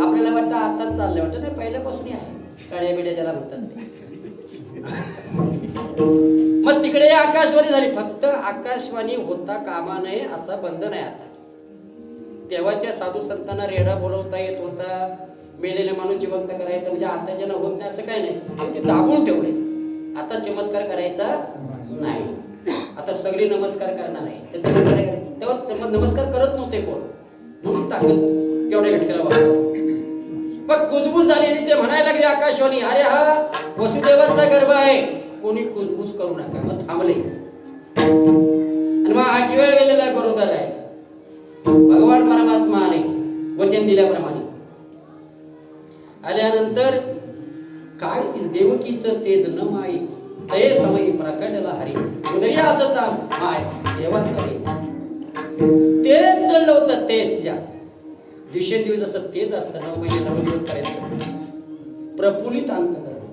आपल्याला वाटतं आताच चाललंय, वाटतं नाही पहिल्यापासून आहे. काड्या बिड्या ज्याला म्हणतात. मग तिकडे आकाशवाणी झाली. फक्त आकाशवाणी होता कामा नये असं बंधन आहे. आता तेव्हाच्या साधू संतांना रेडा बोलवता येत होता, मेलेले माणूस जिवंत करायचं, म्हणजे आताच्या न होत नाही असं काय नाही. ते दाबून ठेवले. आता चमत्कार करायचा नाही, आता सगळी नमस्कार करणार आहे. त्याच्यानंतर तेव्हा नमस्कार करत नव्हते कोण, म्हणून ताकद केवढ्या घटकेला वापरतो. मग कुजबूज झाली आणि ते म्हणायला लागले आकाशवाणी, अरे हा वसुदेवाचा गर्भ आहे, कोणी कुजबूज करू नका. मग थांबले. आणि मग 8व्या वेळेला गरोदर आहे. भगवान परमात्मा आले वचन दिल्याप्रमाणे. आल्यानंतर काय देवकीचं तेज न माई, ते समय प्रकटला हरी. उदरी असता माय देवाचं तेच जडलं होतं. तेच तिच्या दिवसेंदिवस असं तेच असतं. 9 महिने 9 दिवस करायचं, प्रफुल्लित अंत करणं.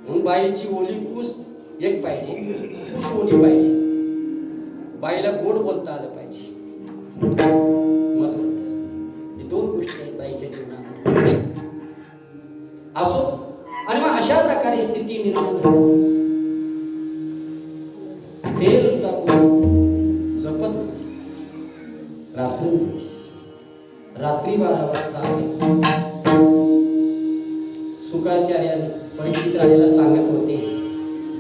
म्हणून बाईची ओली कूस एक पाहिजे, कूस ओली पाहिजे. बाईला गोड बोलता आलं पाहिजे, मधुर. हे 2 गोष्टी आहेत बाईच्या जीवनामध्ये. असो, आणि मग अशा प्रकारे स्थिती निर्माण झाली. तेल टाकून जपत रात्रंदिवस परीक्षित राजाला सांगत होते,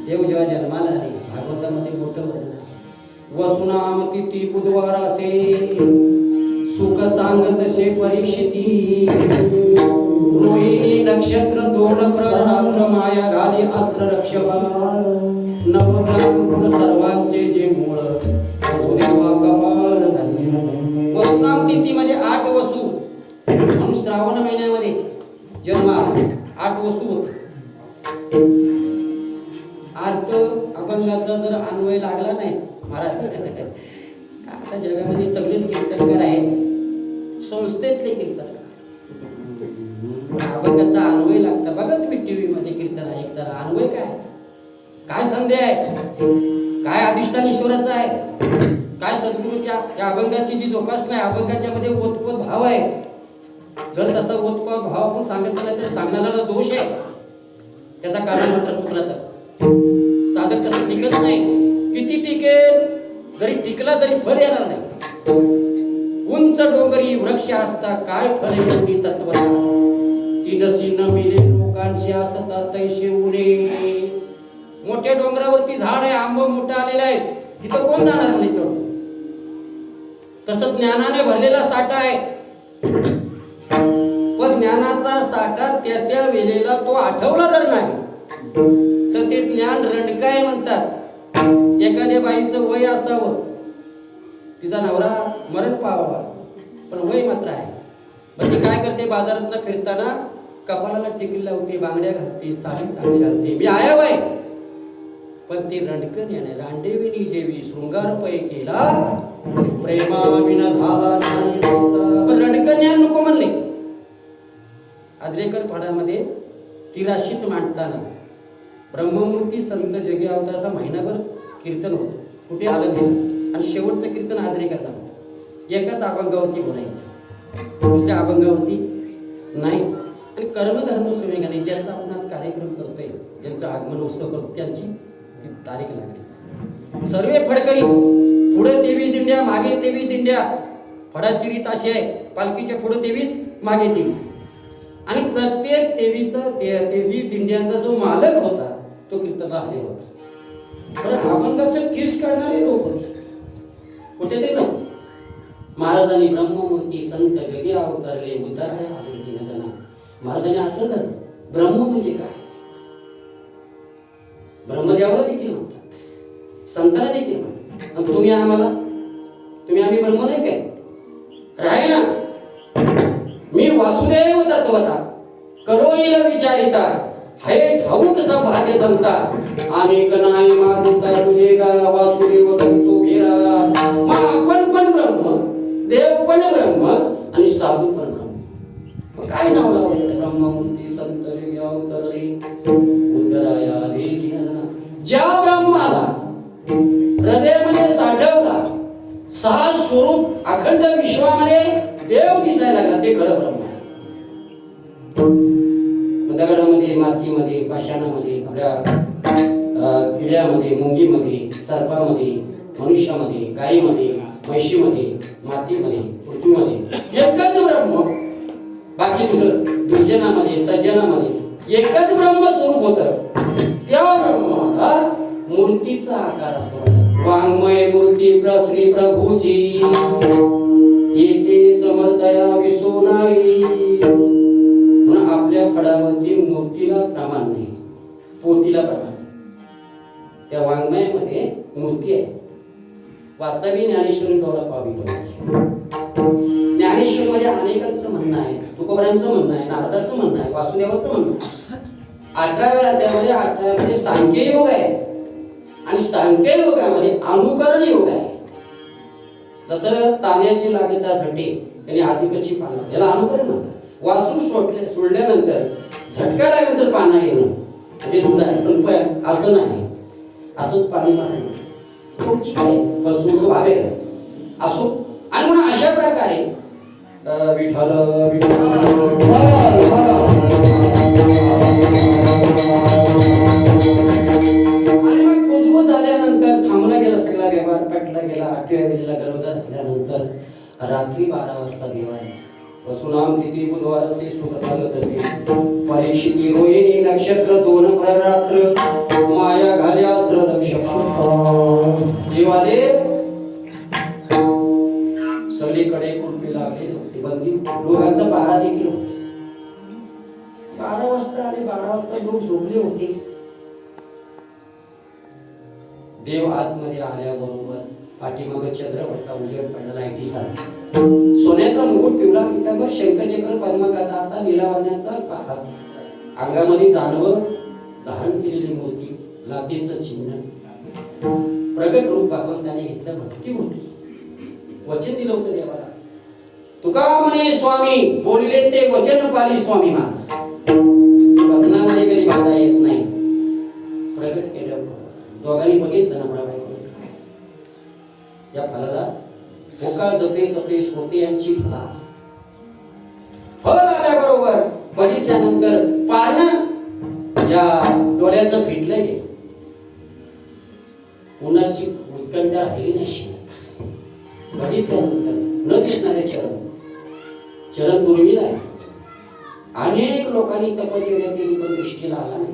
देव जेव्हा जन्माला आले भागवतामध्ये मोठं वर्णन आहे. वसुनाम तिथी बुधवार असे सुख सांगत असे परीक्षिती, रोहिणी नक्षत्र दोन प्ररात्र माया घाली अस्त्र रक्षपा, नवग्रह सर्वांचे जे मूळ वसुदेवा कपाल धन्य. वसुनाम तिथी म्हणजे 8 वसू, म्हणून श्रावण महिन्यामध्ये जन्म 8 वसू होते. अर्थ अभंगाचा जर अन्वय लागला नाही महाराज, आता जगामध्ये सगळेच कीर्तनकार आहेत, संस्थेतले कीर्तनकार अभंगाचा अन्वय लागतं. बघा तुम्ही टीव्ही मध्ये कीर्तन ऐकताना अन्वय काय संधी आहे, काय अधिष्ठान ईश्वराचा आहे, काय सद्गुरूच्या त्या अभंगाची जी जोपासना आहे, अभंगाच्या मध्ये ओतप्रोत भाव आहे. जर तसा ओतप्रोत भाव आपण सांगितला नाही तर सांगणारा दोष आहे, त्याचा कारण मात्र चुकला तर साधक तसं टिकत नाही. किती टिकेल, जरी टिकला तरी फल येणार नाही. उंच डोंगरी वृक्ष असता काय फल एवढी तत्वता, तीनसी न मिले लोकांशी असता तैसे उरे. मोठ्या डोंगरावरती झाड आहे, आंब मोठा आलेला आहे, तिथं कोण जाणार नाही चढ. तसं ज्ञानाने भरलेला साठा आहे, पण ज्ञानाचा साठा त्या वेळेला तो आठवला जर नाही तर ते ज्ञान रंडकाय म्हणतात. एखाद्या बाईचं वय असावं, तिचा नवरा मरण पावावा, पण वय मात्र आहे. म्हणजे काय करते, बाजारात फिरताना कपाळाला टिकली लावते, बांगड्या घालते, साडी चांगली घालते, मी आहे वय, पण ते रंडकन याने रांडेविनी जेवी शृंगार पै केला, प्रेमा विना झाला नाही संसार. पण रंडकन या नको म्हणले. आजरेकर पाडामध्ये 83 मांडताना ब्रह्ममूर्ती संत जगी अवताराचा महिनाभर कीर्तन होतं, कुठे आळंदीला, आणि शेवटचं कीर्तन आजरेकरला होतं. एकाच अभंगावरती बोलायचं, दुसऱ्या अभंगावरती नाही. आणि कर्मधर्म सुवेगाने ज्याचा आपण आज कार्यक्रम करतोय, ज्यांचं आगमन उत्सव करतो, त्यांची तारीख लागली. सर्वे फडकरी, पुढे 23 दिंड्या, मागे 23 दिंड्या. फडाची रीत अशी आहे, पालखीच्या पुढे 23, मागे 23, आणि प्रत्येक 23 दिंड्यांचा जो मालक होता तो कीर्तनला हजर होता. बरं, अभंगाचं किस काढणारे लोक होते, कुठेतरी ना. महाराजांनी ब्रह्ममूर्ती संत जगी अवतरले उतारे आले तीन जना. महाराजांनी असं तर ब्रह्म म्हणजे काय, ब्रह्मदेवाला देखील म्हणतात, संतांना देखील म्हणतात. आणि तुम्ही आम्ही ब्रह्म नाही काय, राहे ना. मी वासुदेव तत्वता करोईला विचारिता, हे ठाऊक भाग्य संता, अनेक नाही मागुता तुझे का वासुदेव तत्व भेरा. आपण पण ब्रह्म, देव पण ब्रह्म, आणि साधू पण ब्रह्म. काय नाव लावलं, ब्रह्ममूर्ती संत जगी अवतरले उद्धराया देती जना. ज्या ब्रह्माला हृदयामध्ये साठवला, 6 स्वरूप अखंड विश्वामध्ये देव दिसायला लागला, ते खरं ब्रह्म आहे. दगडामध्ये, मातीमध्ये, पाषाणामध्ये, आपल्या किड्यामध्ये, मुंगीमध्ये, सर्पामध्ये, मनुष्यामध्ये, गायीमध्ये, म्हशीमध्ये, मातीमध्ये, पृथ्वीमध्ये एकच ब्रह्म. बाकी दुर्जनामध्ये, सज्जनामध्ये एकच ब्रह्म स्वरूप होतं. त्या ब्रह्माला मूर्तीचा आकार असतो. वाङ्मय मूर्ती श्री प्रभूची, येते समर्थया विसोनाई. म्हणून आपल्या फडावरती मूर्तीला प्रमाण नाही, पोतीला प्रमाण. त्या वाङ्मयामध्ये मूर्ती आहे. वाचावी ज्ञानेश्वरी डोळा पावी. ज्ञानेश्वर मध्ये अनेकांचं म्हणणं आहे, तुकोबरांचं म्हणणं आहे, नारदाचं म्हणणं आहे, वासुदेवाचं म्हणणं आहे. 18व्या अध्यायामध्ये 18व्यामध्ये सांख्य योग आहे, आणि सांख्य योगामध्ये अनुकरण योग आहे. जसं ताण्याची लागतासाठी त्याने आधिकची पानं, याला अनुकरण म्हणतात. वासरू सोडल्यानंतर झटका लागल्यानंतर पाना येणं म्हणजे दूध आहे, पण असं नाही, असंच पाणी मारणे पशु भावे असो. आणि म्हणून अशा प्रकारे विठ्ठल आणि मग कुजबूज झाल्यानंतर थांबला गेला सगळा व्यवहार, पेटला गेला. 8व्या वेळेला गर्भधार झाल्यानंतर रात्री 12 वाजता दिवाळी. वसुनाम तिथी बुधवार असे सुख झालं तसे परीक्षिती रोहिणी नक्षत्र दोन प्ररात्र माया घाले अस्त्र रक्षक देवाले सगळीकडे कुलपी लागले होते बंदी दोघांचा 12 देखील होते 12 वाजता आले 12 वाजता लोक झोपले होते देव आतमध्ये आल्याबरोबर पाठीमागे चंद्र होता उजेड पडला लाईटी सारखी सोन्याचा मुकुट पिवळा पितांबर शंखचक्र पद्मकथा आता नीलावण्याचा अंगामध्ये जानवं धारण केलेली मोती लातीचं चिन्ह प्रगट रूप भगवंताने घेतलं भक्ती होती वचन दिलं होतं देवाला तुका म्हणे स्वामी बोलले ते वचन पाली स्वामी महाराज वचनामध्ये कधी बाधा येत नाही प्रगट केलं दोघांनी बघितलं ना प्रभा या फलाला होका जपे तपे सोते यांची फला फल आल्याबरोबर बघितल्यानंतर पारण या डोळ्याचं फिटलं गे उन्हाची उत्कंठा राहिली नाही बघितल्यानंतर न दिसणारे चरण दुर्मिळ आहे अनेक लोकांनी तपश्चर्या केली पण दृष्टीला आला नाही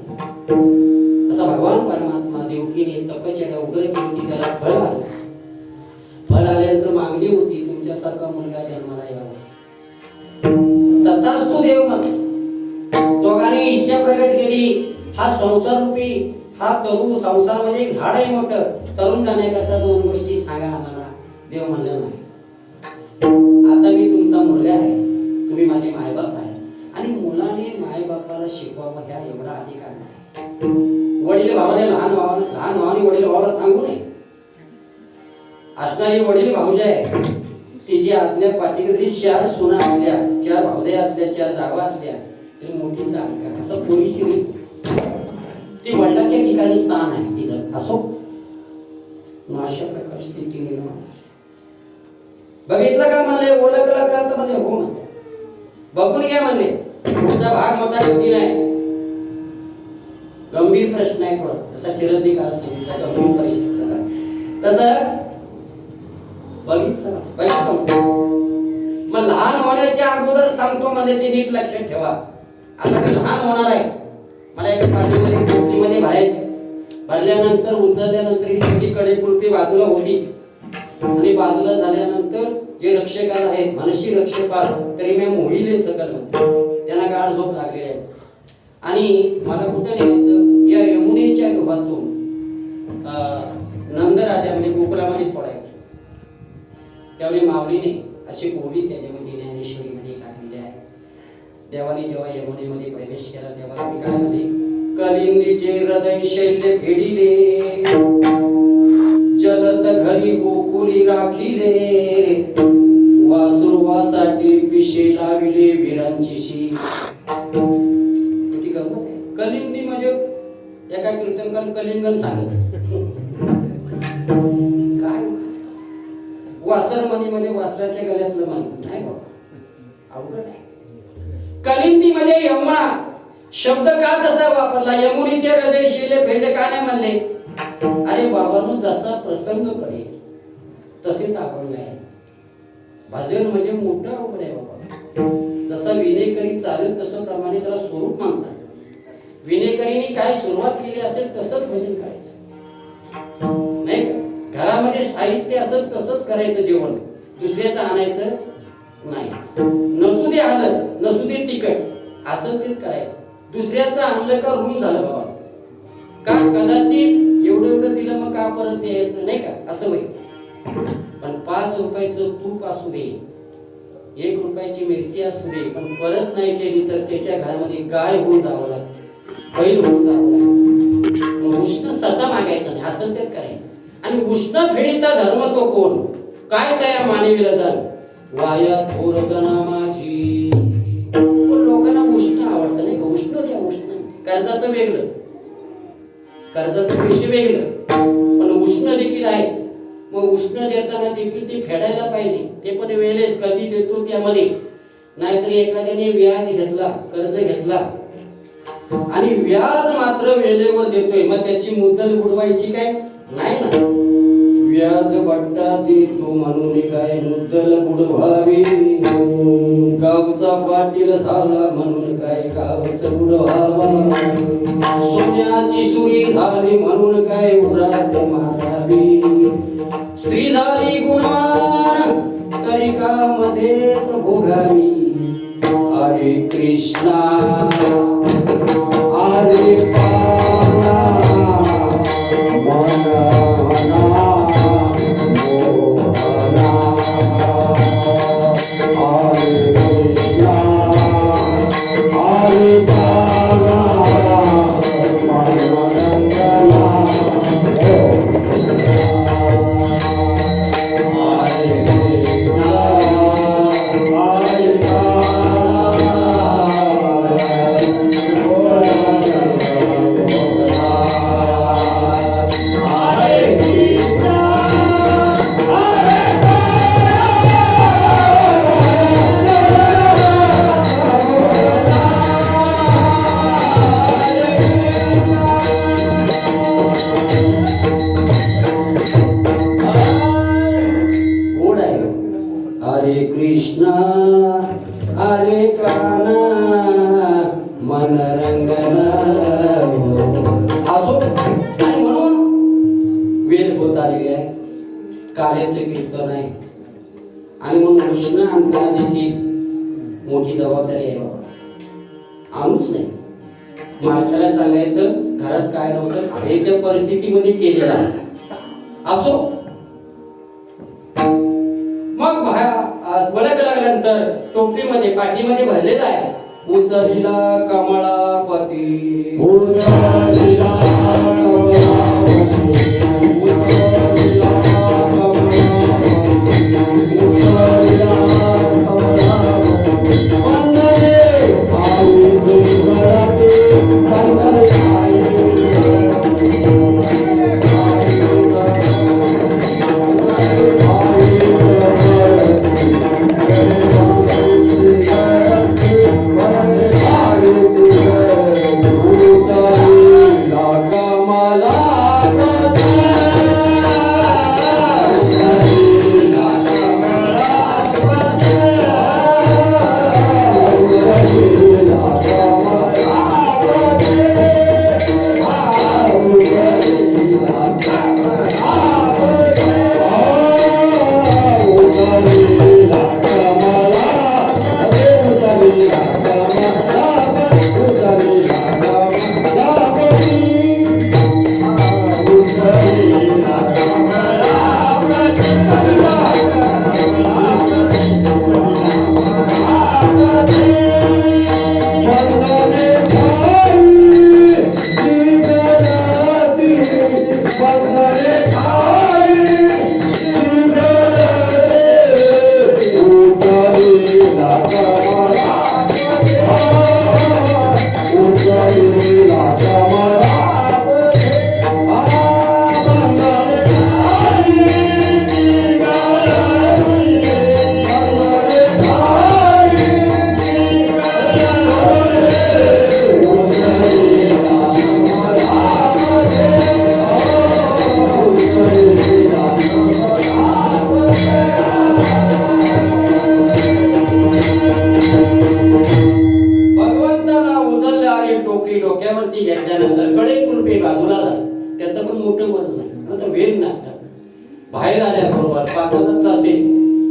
असा भगवान परमात्मा देवकीने तपश्चर्या उघड केली त्याला फळ आलं फळ आल्यानंतर मागणी होती तुमच्यासारखा मुलगा जन्माला यावा तथास्तु देव म्हटलं दोघांनी इच्छा प्रगट केली हा संसार रूपी हा तरू संसार म्हणजे एक झाड आहे मोठं तरुण जाण्याकरता 2 गोष्टी सांगा आम्हाला देव म्हणलं नाही आता मी तुमचा मुलगा आहे तुम्ही माझे मायबाप आहे आणि मुलाने मायबापाला शिकवावं ह्या एवढा अधिकार नाही वडील भावाने लहान भावाने वडील भावाला सांगू नये असणारी वडील भाऊजी आहे तिची आज्ञा पाठी जरी 4 सुना असल्या 4 भावजया असल्या 4 जावा असल्या तरी मोठीचा अंक असं पोरीची ती वडिलाच्या ठिकाणी स्थान आहे तिचं असो अशा प्रकारची स्थिती निर्माण झाली बघितलं का म्हणले ओळखलं का तर म्हणले हो म्हणले बघून घ्या म्हणले पुढचा भाग मोठा कठीण आहे गंभीर प्रश्न आहे थोडा जसा शिरदनी काल सांगितलं गंभीर परिस्थिती तसं बघितलं मग लहान होण्याच्या अगोदर सांगतो म्हणजे ते नीट लक्षात ठेवा आता मी लहान होणार आहे मला एका पाठीमध्ये टोपलीमध्ये भरायचं भरल्यानंतर उचलल्यानंतर ही सगळीकडे कुलपी बाजूला होती आणि बाजूला झाल्यानंतर जे रक्षकाल आहेत मनशी रक्षकाल तरी मी मोहिले सकल म्हणतो त्यांना गाढ झोप लागलेली आहे आणि मला कुठे न्यायचं या यमुनेच्या डोहातून नंदराजामध्ये गोकुळामध्ये सोडायचं त्यावेळी माऊलीने अशी ओवी त्याच्यामध्ये ज्ञानेश्वरीमध्ये टाकलेली आहे देवाने जेव्हा यमुनेमध्ये प्रवेश केला तेव्हा मी काय म्हणे कलिंदीचे हृदय शैल्य फेडिले जलद घरी गोकुली राखिले वासुरवासाठी पिशे लाविले वीरांची शी किती गंमत आहे कलिंदी म्हणजे एका कीर्तनकार कलिंगन सांगत काय वासर मणी म्हणजे वासराच्या गळ्यातलं मणी नाही बाबा अवघड आहे कलिंदी म्हणजे यमुना शब्द का तसा वापरला यमुनीचे हृदय शिले भेज का नाही म्हणले अरे बाबांनो जसा प्रसंग पडेल तसेच आपण आहे भजन म्हणजे मोठा अवघड आहे बाबा जसा विनेकरी चालेल तसं प्रमाणे त्याला स्वरूप मानतात विनेकरीने काय सुरुवात केली असेल तसंच भजन करायचं नाही का घरामध्ये साहित्य असेल तसंच करायचं जेवण दुसऱ्याचं आणायचं नाही नसू दे आलं नसू दे तिखट असं तेच करायचं दुसऱ्याचं आणलं का रूम झालं बाबा का कदाचित एवढं दिलं मग का परत द्यायचं नाही का असं होईल पण 5 रुपयाचं तूप असू दे 1 रुपयाची मिरची असू दे पण परत नाही केली तर त्याच्या घरामध्ये गाय होऊन जावं लागतं बैल होऊन जावं लागतं उष्ण ससा मागायचा नाही असं तेच करायचं आणि उष्ण फेडीचा धर्म तो कोण काय त्या मानवीला जाण वाया थोर जना माझी लोकांना उष्ण आवडतं नाही का उष्ण द्या उष्ण कर्जाचं वेगळं कर्जाचं पैसे वेगळं पण उष्ण देखील आहे मग उष्ण देताना देखील ते फेडायला पाहिजे ते पण वेळेत कधी देतो त्यामध्ये नाहीतर एखाद्याने व्याज घेतला कर्ज घेतला आणि व्याज मात्र वेळेवर देतोय मग त्याची मुद्दल बुडवायची काय नाही ना व्याज बट्टा देतो म्हणून काय मुद्दल बुडवावे गावचा पाटील झाला म्हणून काय गावच बुडवावा सोन्याची सुरी झाली म्हणून काय उरात मारावी स्त्री झाली गुणवान तरी का मध्येच भोगावी हरे कृष्णा हरे पाना मना मना मोहना हरे कृष्णा हरे पाना मना रंगना हरे कृष्णा हरे हरे कृष्णा हरे काना मन रंगना असो आणि म्हणून वेळ होत आलेली आहे कार्याचे कीर्तन आहे आणि म्हणून कृष्ण अंतना देखील मोठी जबाबदारी आहे बाबा आणूच नाही माणसाला सांगायचं घरात काय नव्हतं हे त्या परिस्थितीमध्ये केलेलं आहे असो मग बोलायला लागल्यानंतर टोपलीमध्ये पाठीमध्ये भरलेला आहे उचलिला कमळापती उचलिला बाहेर आल्याबरोबर पाठवत असे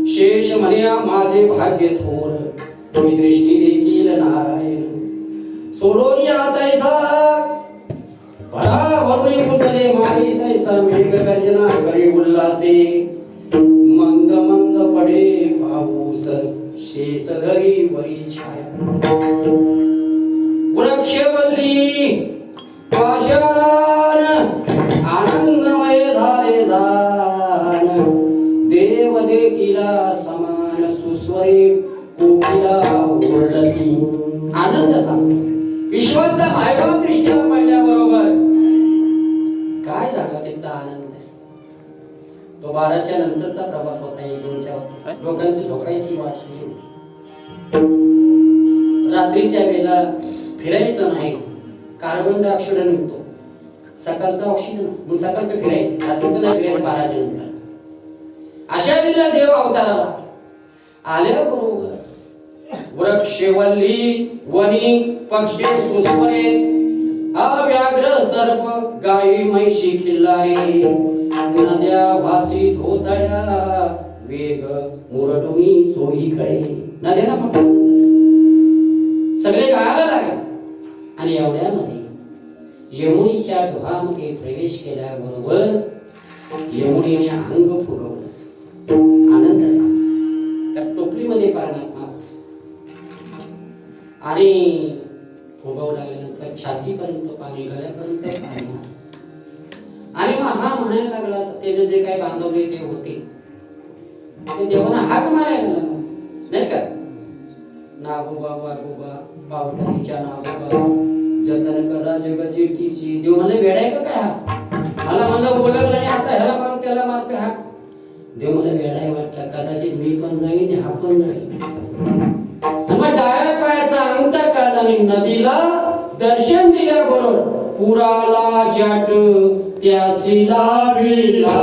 शेष म्हणया माझे भाग्य थोर तुम्ही दृष्टी देखील नारायण सोडून या तैसा भरा भरून उचले मारी तैसा मेघ गर्जना करी उल्हासे मंद मंद पडे पाऊस शेष धरी वरी छाया वृक्षवल्ली पाषाण आनंदमय झाले जान देव देखिला समान सुस्वरे कोकिला ओरडती आनंद झाला विश्वाचा भायभाव दृष्टीला पडल्याबरोबर काय झाला तिथला आनंद तो 12च्या नंतरचा प्रवास होता एक लोकांची झोपायची वाट सुरू होती रात्रीच्या वेळेला फिरायचं नाही कार्बन डायऑक्साईड निघतो सकाळचा ऑक्सिजन मग सकाळचं फिरायचं रात्रीचं नाही फिरायचं 12च्या नंतर अशा वेळेला देव अवताराला आल्याबरोबर वृक्षवल्ली वनी पक्षी सुस्परे अव्याघ्र सर्प गायी म्हैशी खिल्लारे नद्या वाहती धोतळ्या वेग मुरडुनी चोहीकडे नद्यांना म्हटलं सगळे गायला लागले आणि एवढ्यामध्ये यमुनीच्या डोहामध्ये प्रवेश केल्याबरोबर यमुनीने अंग फुगवलं आनंद झाला त्या टोपलीमध्ये परमात्मा आणि फुगवू लागल्यानंतर छातीपर्यंत पाणी गळ्यापर्यंत पाणी आलं. आणि मग हा म्हणायला लागला त्याचे जे काही बांधवले ते होते ते देवांना हाक मारायला लागला नाही का नागोबा वागोबा पावटाच्या नागोबा जतन करा जगजेटीची देव म्हणले वेडाय का काय हा मला म्हणलं ओळखलं नाही आता ह्याला माग त्याला मारते हाक देव मला वेडाय वाटला कदाचित मी पण जाईन हा पण जाईन मग डाव्या पायाचा अंगठा काढला आणि नदीला दर्शन दिल्याबरोबर पुराला जाट त्यासी लाविला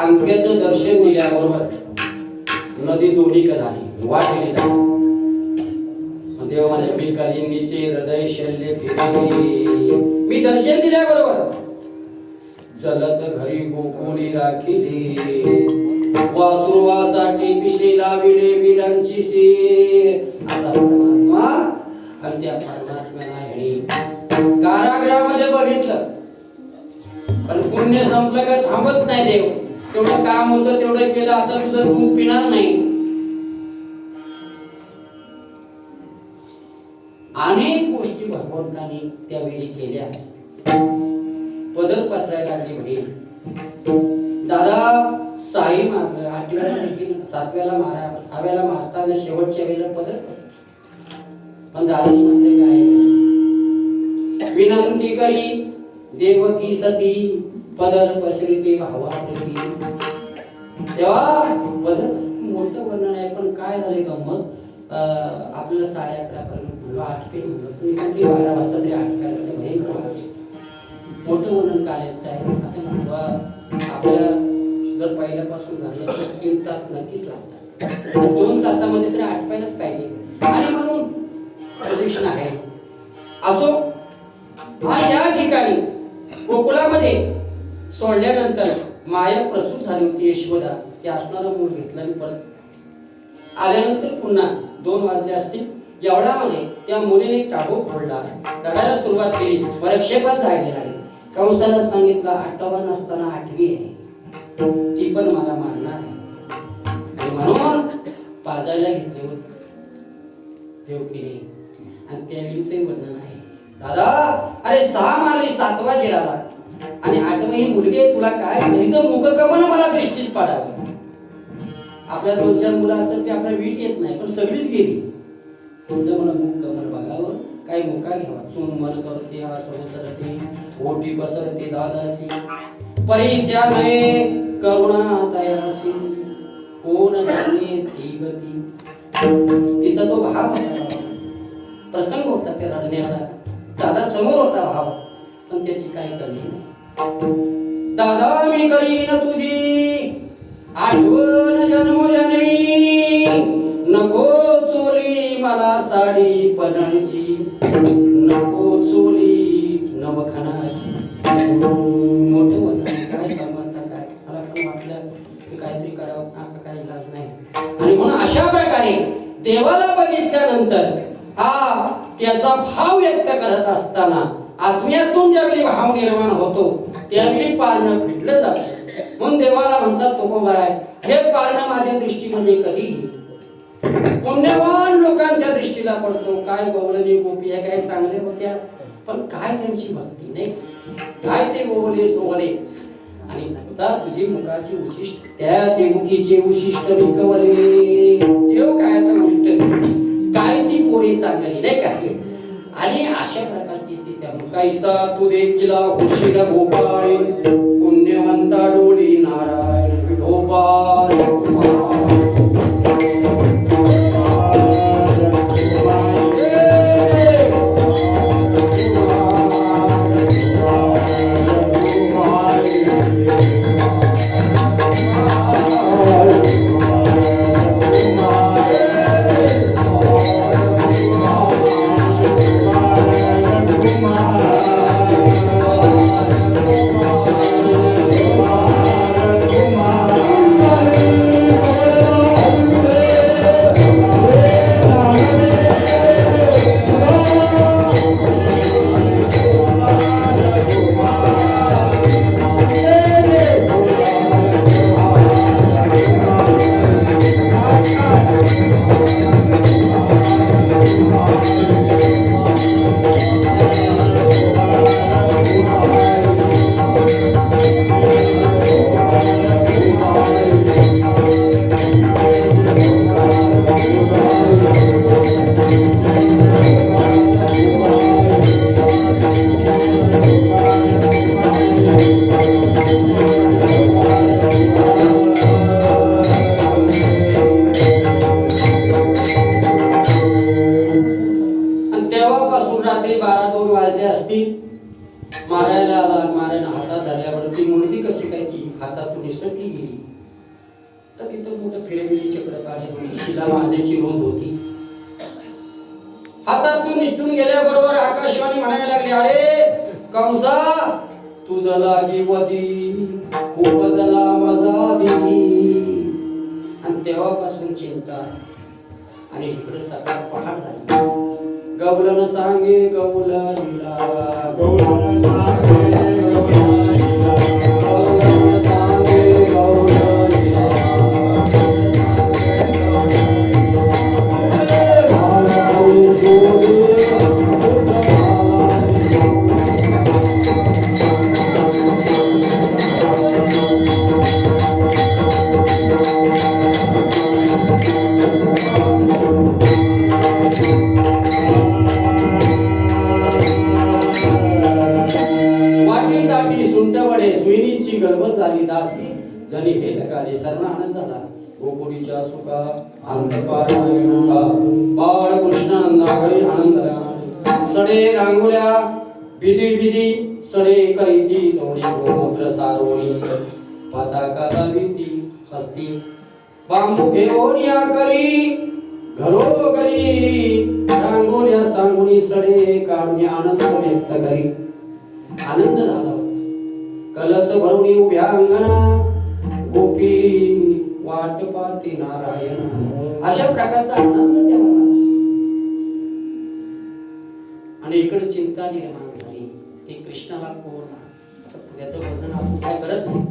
अंगठ्याचं दर्शन दिल्याबरोबर नदी दोन्ही झाली वाट गेली देव म्हणे मी कलिंगीचे हृदय शल्य फिरले मी दर्शन दिल्याबरोबर जलत घरी गोकुळी राखिले वासुरवासाठी पिशे लाविले वीरांची से असा परमात्मा आणि त्या परमात्म्याला ह्यानी कारागृहामध्ये बघितलं पण पुण्य संपलं का थांबत नाही देव तेवढं काम होतं तेवढं केलं आता तुझं दूध पिणार नाही अनेक गोष्टी भगवंतांनी त्यावेळी केल्या पदर पसरायला लागली बहीण दादा साई मारलं 8व्याला 7व्याला मारा 6व्याला मारताना शेवटच्या वेळेला पदर पसर पण दादानी म्हटले काय विनंती करी देवकी सती पदर पसरिते भावाप्रती तेव्हा पदर मोठं वर्णन आहे पण काय झाले गंमत आपल्याला 11:30 पर्यंत म्हणलो 8 म्हणलो तुम्ही कंटी 12 वाजता तरी 8 भयंकर वाजले मोठं वर्णन करायचं आहे आता म्हणतो आपल्या जर पहिल्यापासून झालं तर 3 तास नक्कीच लागतात 2 तासामध्ये तरी आटपायलाच पाहिजे आणि म्हणून प्रदक्षिणा आहे असो आणि या ठिकाणी गोकुळामध्ये सोडल्यानंतर माया प्रसूत झाली होती यशोदा. ते असणारं मूल घेतलं आणि परत आल्यानंतर पुन्हा 2 वाजले असतील एवढ्यामध्ये त्या मुलीने टाबू फोडला, रडायला सुरुवात केली. वरक्षेपात जायला लागली. कंसाला सांगितलं 8वा नसताना 8वी आहे, ती पण मला मारणार आहे. आणि म्हणून पाजायला घेतले होते देवकीने. आणि त्यावेळीचे वर्णन आहे, दादा अरे 6 मारली 7वा जिराला आणि 8वी ही मुलगी आहे, तुला काय नाही तर मुख कमन मला दृष्टीच पाडावं. आपल्या 2-4 मुलं असतात की आपल्याला वीट येत नाही, पण सगळीच गेली. तिचं मला मुख कमन बघावं, काय मुका घ्यावा. चून मन करते असं सरते, ओटी पसरते दादासी, परी त्याने करुणा तयासी, कोण जाणे ती गती. तिचा तो भाव होता, प्रसंग होता त्या रडण्याचा. दादा समोर होता भाव, पण त्याची काही कमी नाही. दादा मी करीन तुझी आठवण जन्मोजन्मी, नको चोली मला साडी पदरची, नको चोली नवखनाची. मोठे होता काय समजता काय, मला पण वाटलं की काहीतरी करावं, आता काही इलाज नाही. आणि म्हणून अशा प्रकारे देवाला बघितल्यानंतर हा त्याचा भाव व्यक्त करत असताना आत्म्यातून ज्यावेळी भाव निर्माण होतो त्यावेळी पारणं फिटलं जातं. म्हणून देवाला म्हणतात तुकोबा आहे, हे पारणं माझ्या दृष्टीमध्ये कधी पुण्यवान लोकांच्या दृष्टीला पडतो. काय गवळणी गोपी आहे, काय चांगले होत्या, पण काय त्यांची भक्ती नाही, काय ते गोवले सोवले. आणि आता तुझी मुखाची उशिष्ट, त्याचे मुखीचे उशिष्ट मी कवले. देव काय काय ती पोरी चांगली नाही काय. आणि अशा प्रकारची स्थिती मुकाईसा तू देखील हुशील गोपाळ, पुण्यवंता डोळी नारायण विठोबा. मारायला आला, मारायला हातात धरल्यावर ती मुलगी कशी काय ती हातातून निसटली गेली. तर तिथं मोठं फिरमिली चक्र काढले, शिला मारण्याची नोंद होती. हातातून निसटून गेल्याबरोबर आकाशवाणी म्हणायला लागली, अरे कंसा तुझ लागी वदी खूप जला मजा दिली. आणि तेव्हापासून चिंता आणि इकडे सकाळ पहाट झाली. गवलन सांगे गवलनीला, गवलन सांगे गवलनीला, गवलन सांगे गवलनीला. गडबड झाली दासी जणी हे लगाले सर्व आनंद झाला. गोकुळीच्या सुखा अंतपार बाळ कृष्ण नंदाघरी आनंद झाला. सडे रांगोळ्या बिदी बिदी सडे करीती जोडी गोमूत्र सारोणी पताका लाविती हस्ती बांबू घेऊन या करी घरोघरी रांगोळ्या सांगुनी सडे काढून आनंद व्यक्त करी. आनंद झाला होता. कलश भरून उभ्या अंगणा गोपी वाट पाहती नारायण, अशा प्रकारचा आनंद त्या मनात. आणि इकडे चिंता निर्माण झाली की कृष्णाला कोण, त्याचं वर्णन आपण काय करत नाही.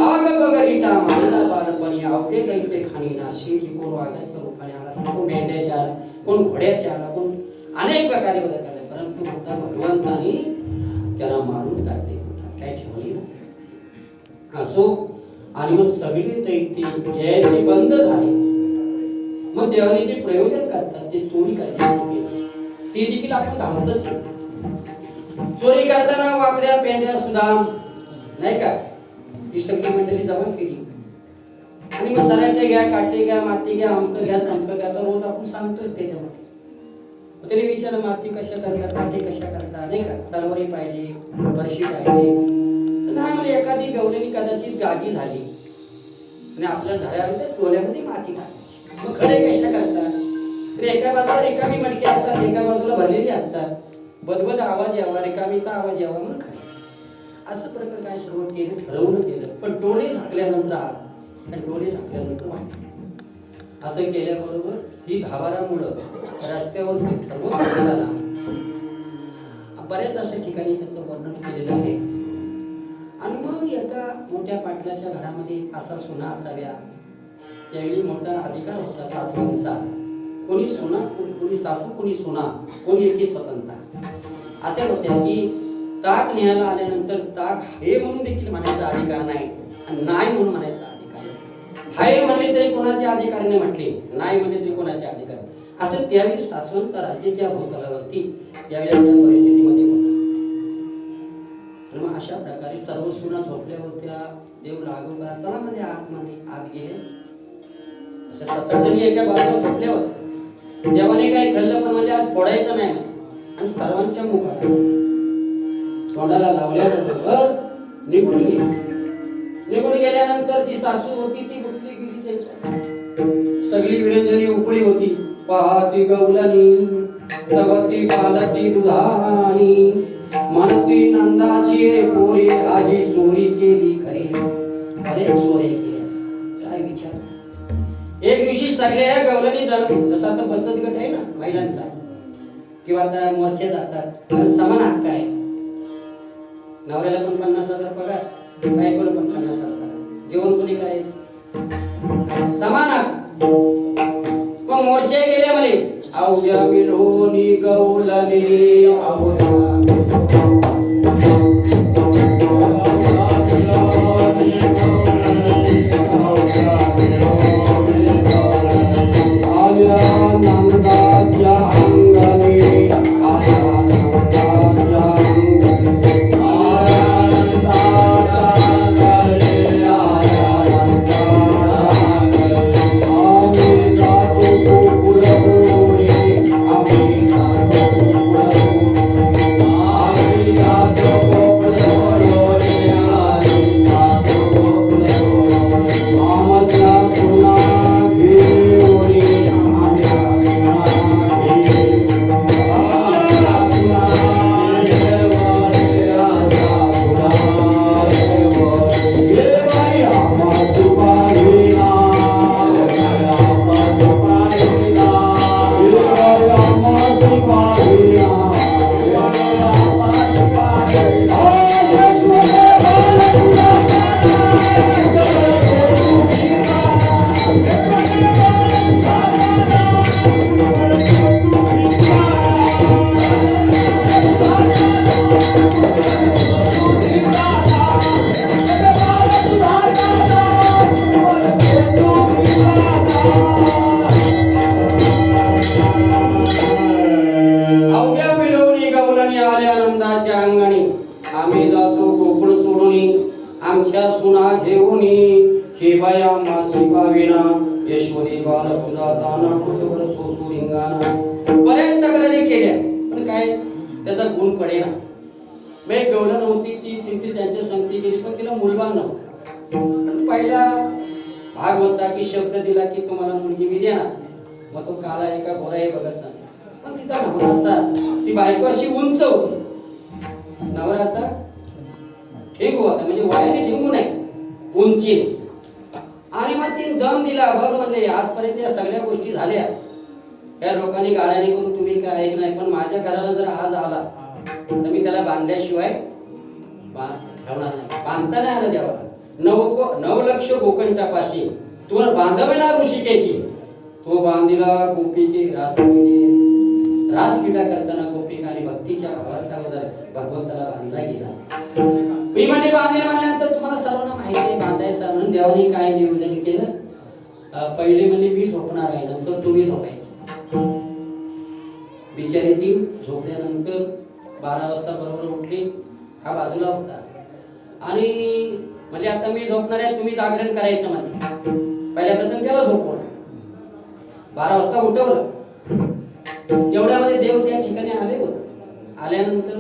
आग बगरिटा मानला बालपणी अवघे दैते खाणी नाशी, कोण वाघाच्या रूपाने आला, कोण मेंढ्याच्या आला, कोण घोड्याच्या आला, कोण अनेक प्रकारे बदल आले, परंतु आता भगवंतानी त्याला मारून टाकले, काय ठेवले ना असो. आणि मग सगळे दैत्य यायचे बंद झाले. मग देवाने जे प्रयोजन करतात ते चोरी करायची ते देखील आपण धावतच. चोरी करताना वाकड्या पेंड्या सुद्धा नाही का ही सगळी मंडळी जमा केली. आणि मग सराटे घ्या, काटे घ्या, माती घ्या, अमक घ्या, तमक घ्या, तर रोज आपण सांगतोय त्याच्यामध्ये. त्याने विचारलं माती कशा करता, काटे कशा करता, नाही का, तलवारी पाहिजे, वर्षी पाहिजे. तर नाही म्हणजे एखादी गवलेली कदाचित गागी झाली आणि आपल्या घरामध्ये टोल्यामध्ये माती टाकायची. मग खडे कशा करतात, तर एका बाजूला रिकामी मडकी असतात, एका बाजूला भरलेली असतात. बदबद आवाज यावा, रिकामीचा आवाज यावा म्हणून खडे. असं प्रकार काय सर्व केलं, ठरवून केलं. पण डोळे झाकल्यानंतर आणि डोळे झाकल्यानंतर वाटलं. असं केल्याबरोबर ही धावारामुळं रस्त्यावरती ठरवून असताना बऱ्याच अशा ठिकाणी त्याचं वर्णन केलेलं आहे. आणि मग एका मोठ्या पाटलाच्या घरामध्ये असा सुना असाव्या. त्यावेळी मोठा अधिकार होता सासवांचा. कोणी सुना, कोणी सासू, कोणी सुना, कोणी एकी स्वतंत्र. असे होत्या की ताक न्यायला आल्यानंतर ताक हे म्हणून देखील म्हणायचा अधिकार नाही आणि नाही म्हणून म्हणायचा अधिकार नाही. हाय म्हणले तरी कोणाचे अधिकार नाही म्हटले, नाही म्हणले तरी कोणाचे अधिकार. असं त्यावेळी सासवांचा राज्य त्या भूतलावरती त्यावेळी त्या परिस्थितीमध्ये होता. आणि मग अशा प्रकारे सर्व सुना झोपल्या होत्या. देव लागू करा चला मध्ये आत गेले. अशा 70 जणी एका बाजूला झोपल्या होत्या. देवाने काय खाल्लं पण म्हणजे आज फोडायचं नाही आणि सर्वांच्या मुखाला तोंडाला लावल्याबरोबर निघून गेली. निघून गेल्यानंतर जी सासू होती ती गुटली गेली त्यांच्या. सगळी विरंजनी उकळी होती. पाहती गवलनी तवती पालती दुधानी, म्हणती नंदाची पोरी आजी चोरी केली खरी. अरे चोरी केली काय विचार. एक दिवशी सगळ्या गवलनी जाणून, जसं आता बचत गट आहे ना महिलांचा किंवा आता मोर्चे जातात, समान हक्क आहे. नवऱ्याला पण 50,000 पगार, बायकोला पण 50,000 पगार. जेवण कोणी करायचं, समान हक्क. मग मोर्चे गेले म्हणे आवड्या मिलोनी गवलनी आवड्या नंदाच्या अंगणी आल्या नंदाच्या आम्ही जातो गोकुळ सोडून आमच्या सुना घेऊन हे बाया मासी पाविना यशोदी बालकुदा ताना कुटवर सोसू रिंगाना. बऱ्याच तक्रारी केल्या पण काय त्याचा गुण पडेना. मी गवळण होती ती चिंती त्यांच्या संगती गेली पण तिला मुलबान नव्हता. पहिला भाग होता की शब्द दिला की तुम्हाला मुलगी मी देणार. मग तो काला एका घोराही बघत नसे पण तिचा नवरा असा ती बायको अशी उंच होती नवरा असा ठेंगू होता, म्हणजे वयाने ठेंगू नाही, उंची. आणि मग ती दम दिला, बघ म्हणले आजपर्यंत या सगळ्या गोष्टी झाल्या, या लोकांनी गाळ्याने करून तुम्ही काय ऐक नाही, पण माझ्या घराला जर आज आला तर मी त्याला बांधल्याशिवाय ठेवणार नाही. बांधता नाही आलं देवाला. 9 लक्ष गोकंठापाशी तुला बांधवेना ऋषिकेशी, तो बांधिला गोपिके रास क्रीडा करताना गोपिकांनी भक्तीच्या भावार्थावर भगवंताला बांधला गेला. मी म्हणजे बांधेल म्हणल्यानंतर तुम्हाला सर्वांना माहिती आहे बांधायचं म्हणून देवाने काय नियोजन केलं. पहिले म्हणजे मी झोपणार आहे, नंतर तुम्ही झोपायचं. बिचारी ती झोपल्यानंतर 12 वाजता बरोबर उठली, हा बाजूला होता आणि म्हणजे आता मी झोपणार आहे, तुम्ही जागरण करायचं म्हणते. पहिल्या प्रथम त्याला झोपवलं, 12 वाजता उठवलं. एवढ्यामध्ये देव त्या ठिकाणी आले होते. आल्यानंतर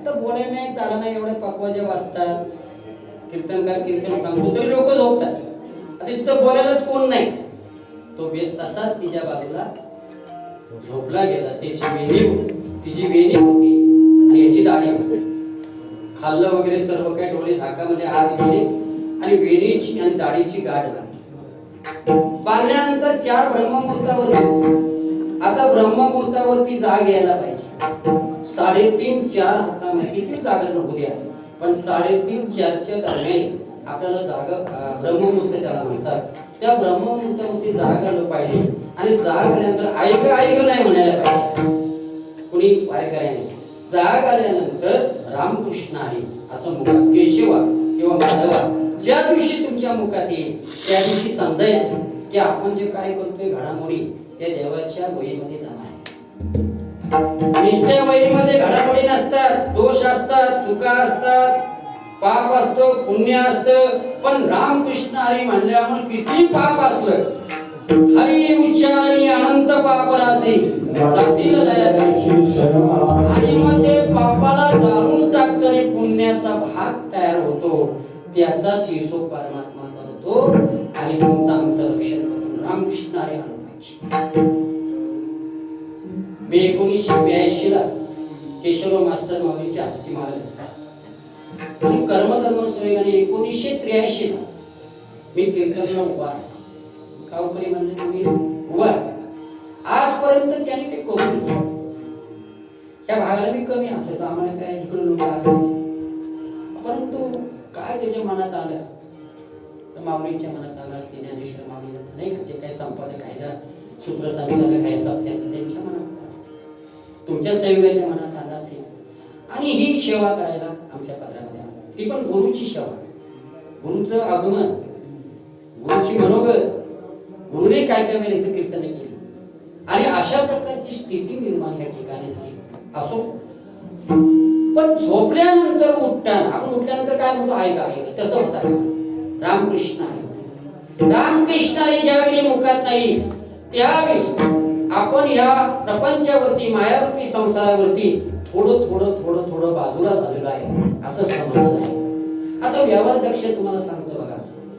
आता बोलायला नाही, चाला नाही, एवढे पकवाजे वाजतात, कीर्तनकार कीर्तन सांगतो तरी लोक झोपतात. आता तिथं बोलायलाच कोण नाही. तो तसाच तिच्या बाजूला झोपला गेला. तिची वेणी होती आणि याची दाढी होती. खाल्लं वगैरे सर्व काही डोळे झाकामध्ये हात गेले आणि वेणीची आणि दाढीची गाठ बांधल्यानंतर 4 ब्रह्ममुहूर्तावरती, आता ब्रह्ममुहूर्तावरती जाग यायला पाहिजे. 3:30-4 हातामध्ये किती जागरण होऊ द्या, पण 3:30-4च्या दरम्यान आपल्याला जाग ब्रह्ममुहूर्त त्याला म्हणतात. त्या ब्रह्ममुहूर्तावरती जाग आलं पाहिजे आणि जाग आल्यानंतर ऐक नाही म्हणायला पाहिजे कुणी वारकऱ्याने. जाग आल्यानंतर रामकृष्ण आहे असं मुखात, केशवा किंवा माधवा ज्या दिवशी तुमच्या मुखात येईल त्या दिवशी समजायचं की आपण जे काय करतोय घडामोडी त्या देवाच्या वहीमध्ये जमा आहे. नुसत्या वहीमध्ये घडामोडी नसतात, दोष असतात, चुका असतात, पाप असतो, पुण्य असतं. पण रामकृष्ण हरी म्हणल्यामुळे किती पाप असलं, हरी उच्चारणी अनंत पाप रासे जातील लयासी. आणि मग ते पापाला जाळून टाकताना पुण्याचा भाग तयार होतो, त्याचा शिसो परमात्मा करतो आणि तुमचं आमचं रक्षण करतो. रामकृष्ण हरी पाहिजे. मी 1982 ला केशवराव मास्टर माऊलीच्या हातची माळ आणि कर्मधर्म सुयोगाने 1983 ला मी कीर्तनला उभा. गावकरी म्हणले तुम्ही उभा. आजपर्यंत त्याने ते करून दिलं. त्या भागाला मी कमी असायचो, आम्हाला काय इकडे लोक असायचे, परंतु काय त्याच्या मनात आलं तर माऊलीच्या मनात आलं असते, ज्ञानेश्वर माऊलीला नाही का, ते काय संपादक आहे, सूत्रसंचालक आहे सत्याचं, त्यांच्या मनात असते, तुमच्या सहयोगाच्या मनात आलं असेल. आणि ही सेवा करायला आमच्या पदरामध्ये आली, ती पण गुरुची सेवा, गुरुचं आगमन, गुरुची मनोगत, गुरुने काय काय वेळेला इथं कीर्तन केली आणि अशा प्रकारची स्थिती निर्माण या ठिकाणी झाली. असो, पण झोपल्यानंतर उठताना आपण उठल्यानंतर काय म्हणतो, ऐका तसं होतं. रामकृष्ण आहे, रामकृष्ण आहे ज्यावेळी मुखात नाही त्यावेळी आपण या प्रपंचावरती मायारूपी संसारावरती थोडं थोडं थोडं थोडं बाजूला झालेलं आहे असं समजलं आहे. आता व्यवहार दक्ष तुम्हाला सांगतो बघा,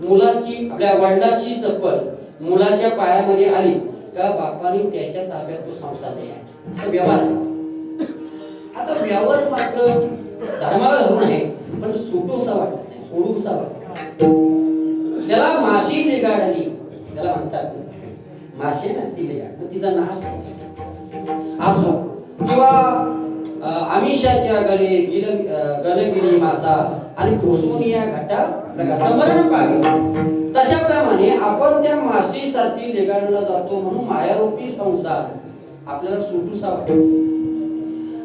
मुलाची आपल्या वडिलाची चप्पल मुलाच्या पायामध्ये आली का बापाने त्याच्या ताब्यात तो संसार द्यायचा, असं व्यवहार आहे. आता व्यवहार मात्र धर्माला धरून आहे, पण सुटूसा वाटत नाही, सोडूसा वाटत. त्याला माशी लिगाडली त्याला म्हणतात, माशी ना ती लिगाड, तिचा नाश असो किंवा आमिषाच्या गले गलगिरी मासा आणि ठोसून या घाटा समरण पावे. तशाप्रमाणे आपण त्या माशीसाठी लेगाडला जातो म्हणून मायारूपी संसार आपल्याला सुटूसा वाटतो.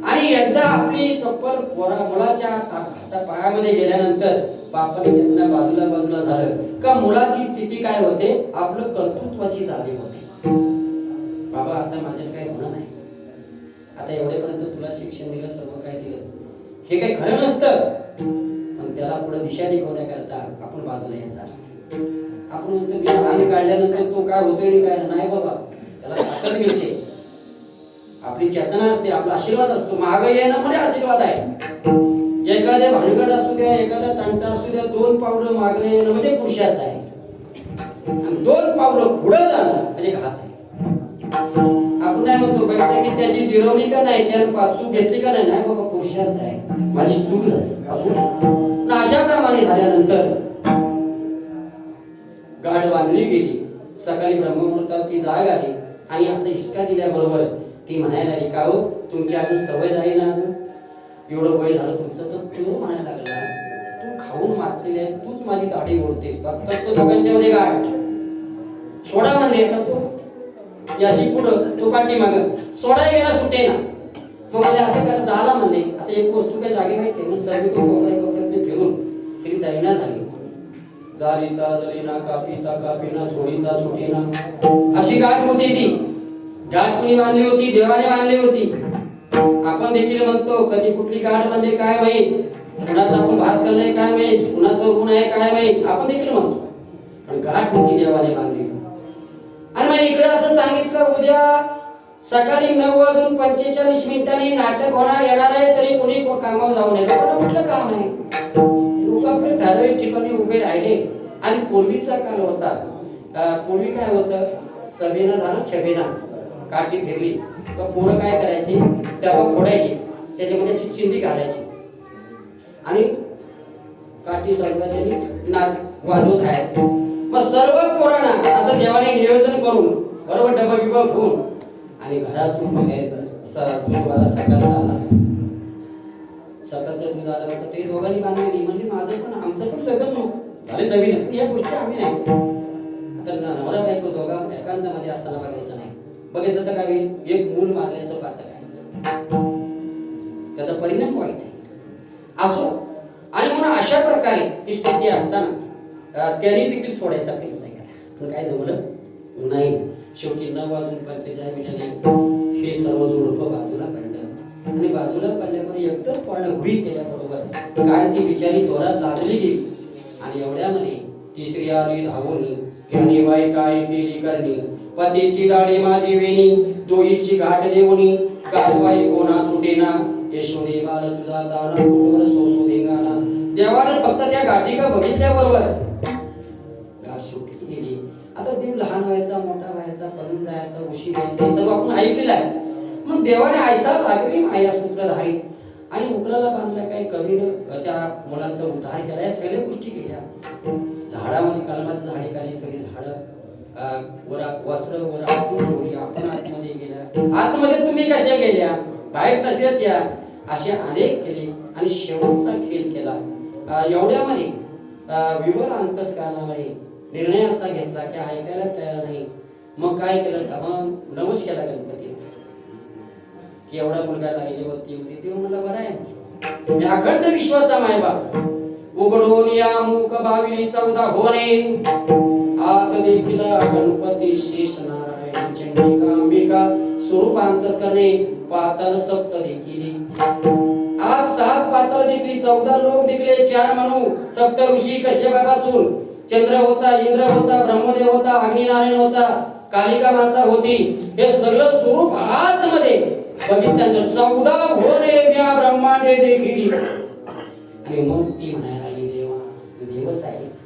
आणि एकदा आपली चप्पल मुलाच्या हाता पायामध्ये गेल्यानंतर बापाने त्यांना बाजूला झालं का मुलाची स्थिती काय होते, आपलं कर्तृत्वाची जाणीव होते. बाबा आता माझ्या काही होणार नाही, आता एवढेपर्यंत तुला शिक्षण दिलं, सर्व काय दिलं, हे काही खरं नसतं. पण त्याला पुढे दिशा दाखवण्याकरता आपण बाजूला यायचं असतं. आपण म्हणतो मी आम्ही काढल्यानंतर तो काय होतोय काय नाही, बाबा त्याला ताकद मिळते, आपली चेतना असते, आपला आशीर्वाद असतो. मागे येणं म्हणजे आशीर्वाद आहे. एखाद्या भानगड असू द्या, एखादा तंटा असू द्या, 2 पावलं मागे येणं म्हणजे पुरुषार्थ आहे आणि 2 पावलं पुढे जाणं म्हणजे घात आहे. आपण काय म्हणतो बैठकीत त्याची जिरवणी का नाही, त्यानं पाचूक घेतली का नाही, नाही बाबा पुरुषार्थ आहे, माझी चूक झाली असून अशा प्रमाणे झाल्यानंतर गाठ बांधली गेली. सकाळी ब्रह्ममुहूर्तात ती जाग आली आणि असं हिसका दिल्याबरोबर ती म्हणायला लागली, का हो तुमची अजून सवय झाली ना, अजून एवढं वय झालं तुमचं, तर तू म्हणायला लागला तू खाऊन मारलेली आहे, तूच माझी दाढी ओढतेस. फक्त तो दोघांच्या मध्ये गाठ सोडा म्हणले, आता तो याशी पुढं तो पाठीमाग सोडा गेला सुटे ना. मग मला असं करा झाला म्हणले, आता एक वस्तू काय जागे माहिती मग सर्व फिरून श्री दैना झाली. जालिता जलेना कापिता कापिना सोडिता सुटेना, अशी गाठ होती. ती गाठ कोणी बांधली होती? देवाने बांधली होती. आपण देखील म्हणतो कधी कुठली गाठ बांधली काय माहित, कुणाचा आपण भात करलाय काय माहित, कुणाचं ऋण आहे काय माहित, आपण देखील म्हणतो. पण गाठ होती देवाने बांधली. आणि मग इकडे असं सांगितलं उद्या सकाळी 9:45 नाटक होणार येणार आहे, तरी कोणी कामावर जाऊ नये. लोकांना कुठलं काम नाही, लोक आपले ठराविक ठिकाणी उभे राहिले. आणि पूर्वीचा काळ होता, पूर्वी काय होतं, सभेनं झालं छबेना काठी फिरली तर पोरं काय करायची, तेव्हा फोडायची, त्याच्यामध्ये अशी चिंदी घालायची आणि काठी सर्वांनी नाच वाजवत राहायचे. मग सर्व पोरांना असं देवाने नियोजन करून बरोबर डबा बिबा ठेवून आणि घरातून बाहेर दूधवाला सकाळचा आला. सकाळचं दूध आलं होतं ते दोघांनी बांधलेली. म्हणजे माझं पण आमचं पण लग्न झाले नवीन, या गोष्टी आम्ही नाही. आता नवरा बायको दोघा एकांतामध्ये असताना बघायचं नाही. बघितलं तर काय होईल, एक मूल मारल्याचं पाहतं काय, त्याचा परिणाम वाईट आहे असो. आणि म्हणून अशा प्रकारे ही स्थिती असताना त्यांनी देखील सोडायचा प्रयत्न केला, पण काय जमलं नाही. शेवटी 9:45 हे सर्व जोडपं बाजूला पडलं आणि बाजूला पडल्यावर एकदम पूर्ण उभी केल्याबरोबर काय ती बिचारी जोरात लादली गेली. आणि एवढ्यामध्ये तिसरी आली धावून, याने बाई काय केली करणी, पतीची दाढी माझी वेणी, दोहीची गाठ देऊनी, गाढवाई कोणा सुटेना, यशोदे बाल तुझा दाना कुटोर सोसू देगाना. देवानं फक्त त्या गाठीका बघितल्याबरोबर गाठ सुटली गेली. आता देव लहान व्हायचा, मोठा व्हायचा, पळून जायचा, उशी घ्यायचा, सर्व आपण ऐकलेलं आहे. मग देवाने आयसा लागली माया सूत्रधारी आणि उकलाला बांधला. काय कबीर त्या मुलांचा उद्धार केला, या सगळ्या गोष्टी केल्या. झाडामध्ये कलमाचं झाडे काढली, सगळी झाडं वस्त्र वर आपण आतमध्ये गेल्या. आतमध्ये तुम्ही कशा गेल्या, बाहेर तसेच या, असे अनेक केले आणि शेवटचा खेळ केला. एवढ्यामध्ये विवर अंतस्करणामध्ये निर्णय असा घेतला की ऐकायला तयार नाही. मग काय केलं, मग नवस केला गणपतीला की एवढा मुलगा लाईलीवरती होती. ते म्हणलं बरं आहे, मी अखंड विश्वाचा मायबाप, उघडून या मूक बाविली 14 होणे, आत देखील गणपती शेष नारायण चंडिका अंबिका स्वरूप अंतस्करणे पाताल सप्त देखील. आज 7 पाताल देखील, 14 लोक देखील, 4 मनू, सप्त ऋषी कश्यपापासून चंद्र होता, इंद्र होता, ब्रह्मदेव होता, अग्निनारायण होता, कालिका माता होती. हे सगळं स्वरूप आतमध्ये बघितल्यानंतर 14 भोरे व्या ब्रह्मांडे देखील. आणि मग ती म्हणायला लागली, देवा देवच आहेच.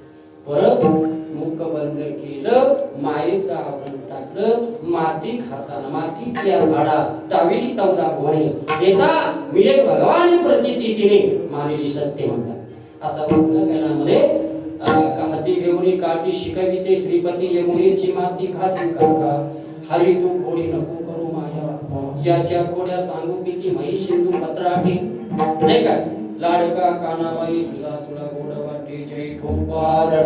परत मुख बंद केलं, मायेचं आवरण टाकलं, माती खाताना मातीच्या झाडा टावेली 14 भोरे येता मी एक भगवान प्रचिती तिने मानली सत्य म्हणतात. असा म्हटलं गेला म्हणे, हाती घेऊन काठी शिकविते श्रीपती यमुनेची माती खासी काका, हरी तू घोडी नको करू माझ्या, याच्या थोड्या सांगू किती म्हैस सिंधू पत्राटी. नाही का, लाडका कानाबाई तुला तुला गोड वाटे, जय गोपाळ.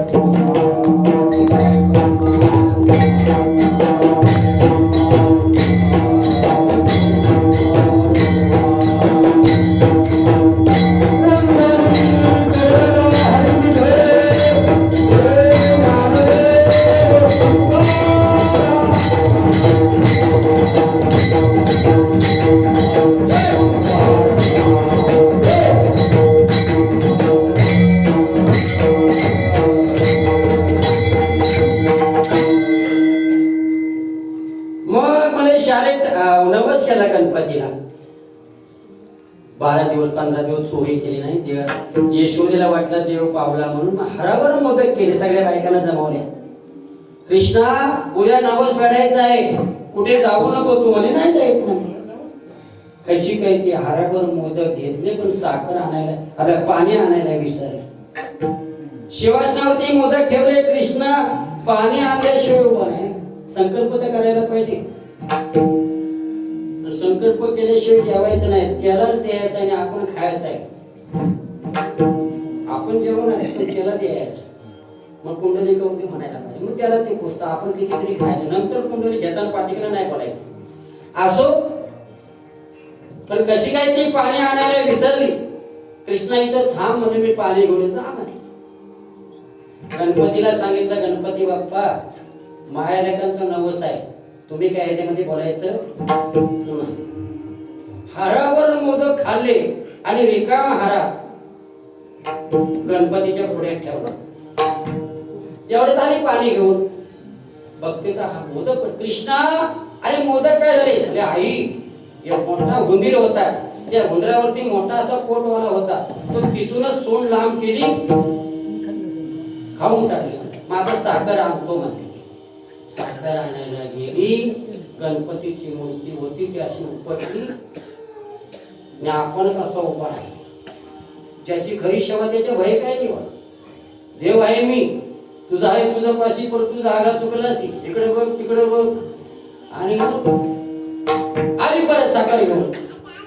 नवस केला गणपतीला. 12 दिवस 15 दिवस चोरी केली नाही. देव यशोदेला वाटलं देव पावला म्हणून हराभर मोदक केले, सगळ्या बायकांना जमवल्या. कृष्णा उद्या नवस फेडायचा आहे, कुठे जाऊ नको तू म्हणे. नाही जायत म्हणे. कशी काय ती हाराभर मोदक घेतले पण साखर आणायला अरे पाणी आणायला विसरले. शिवासनावरती मोदक ठेवले. कृष्ण पाणी आणल्याशिवाय उभा नाही. संकल्प तर करायला पाहिजे. संकल्प केल्याशिवाय जेवायचं नाही. त्यालाच द्यायचं आणि आपण खायचं आहे. आपण जेवणार आहे पण त्याला द्यायचं. मग कुंडली कवते म्हणायला पाहिजे. मग त्याला ते पुसतं. आपण कितीतरी खायचं. नंतर कुंडली घेताना पाठीकडे नाही बोलायचं. असो पण कशी काय ती पाणी आणायला विसरली. कृष्णा इथं थांब म्हणे मी पाणी घेऊन जा म्हणे. गणपतीला सांगितलं गणपती बाप्पा माया लेकांचा नवस आहे. तुम्ही काय याच्यामध्ये बोलायचं. हारावर मोदक खाल्ले आणि रिकामा हारा गणपतीच्या पुढे ठेवला. एवढं झाली पाणी घेऊन बघते तर हा मोदक. कृष्णा अरे मोदक काय झाले. आई एक मोठा हुंदीर होता. त्या हुंदरावरती मोठा असा पोटवाला होता. तो तिथूनच सोंड लांब केली खाऊन टाकली. माझा साखर आणतो म्हणते. साखर आणायला गेली. गणपतीची मूर्ती होती ती अशी उपटली आणि आपणच असा उभा आहे. ज्याची खरी सेवा त्याचे भय काय नाही. देव आहे मी तुझा आहे तुझा पाशी पण तू जागा चुकलास. इकडे बघ तिकडे बघ. आणि आली परत साखर घेऊन.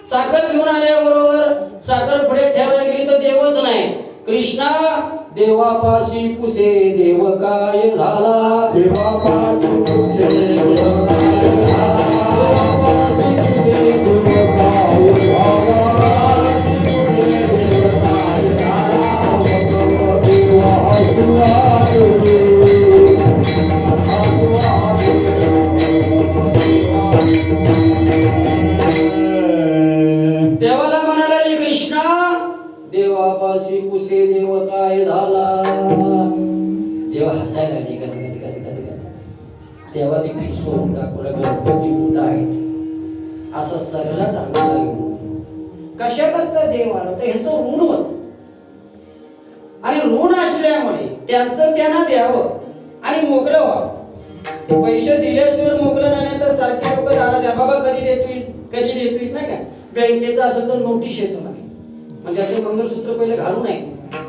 साखर घेऊन आल्याबरोबर साखर पुढे ठेवायला गेली तर देवच नाही. कृष्णा देवापाशी पुसे देव काय झाला. देवापाशी पुसे देव काय झाला. देवाला म्हणाला कृष्णा देवापाशी पुसे देव काय झाला. देवा हसायला लागली. देवा देखील सोडून दाखवला गणपती कुठं आहे असं सगळा चांगला कशाकरता देव आला तर ह्याचं ऋण होत. आणि ऋण असल्यामुळे त्यांचं त्यांना द्यावं आणि मोकळं व्हावं. पैसे दिल्याशिवाय मोकळं नाही तर सारखे लोक जाणार द्या बाबा कधी देतोयस नाही का. बँकेचं असं तर नोटीस येतो ना. म्हणजे त्याचं मंगळसूत्र पहिले घालू नये.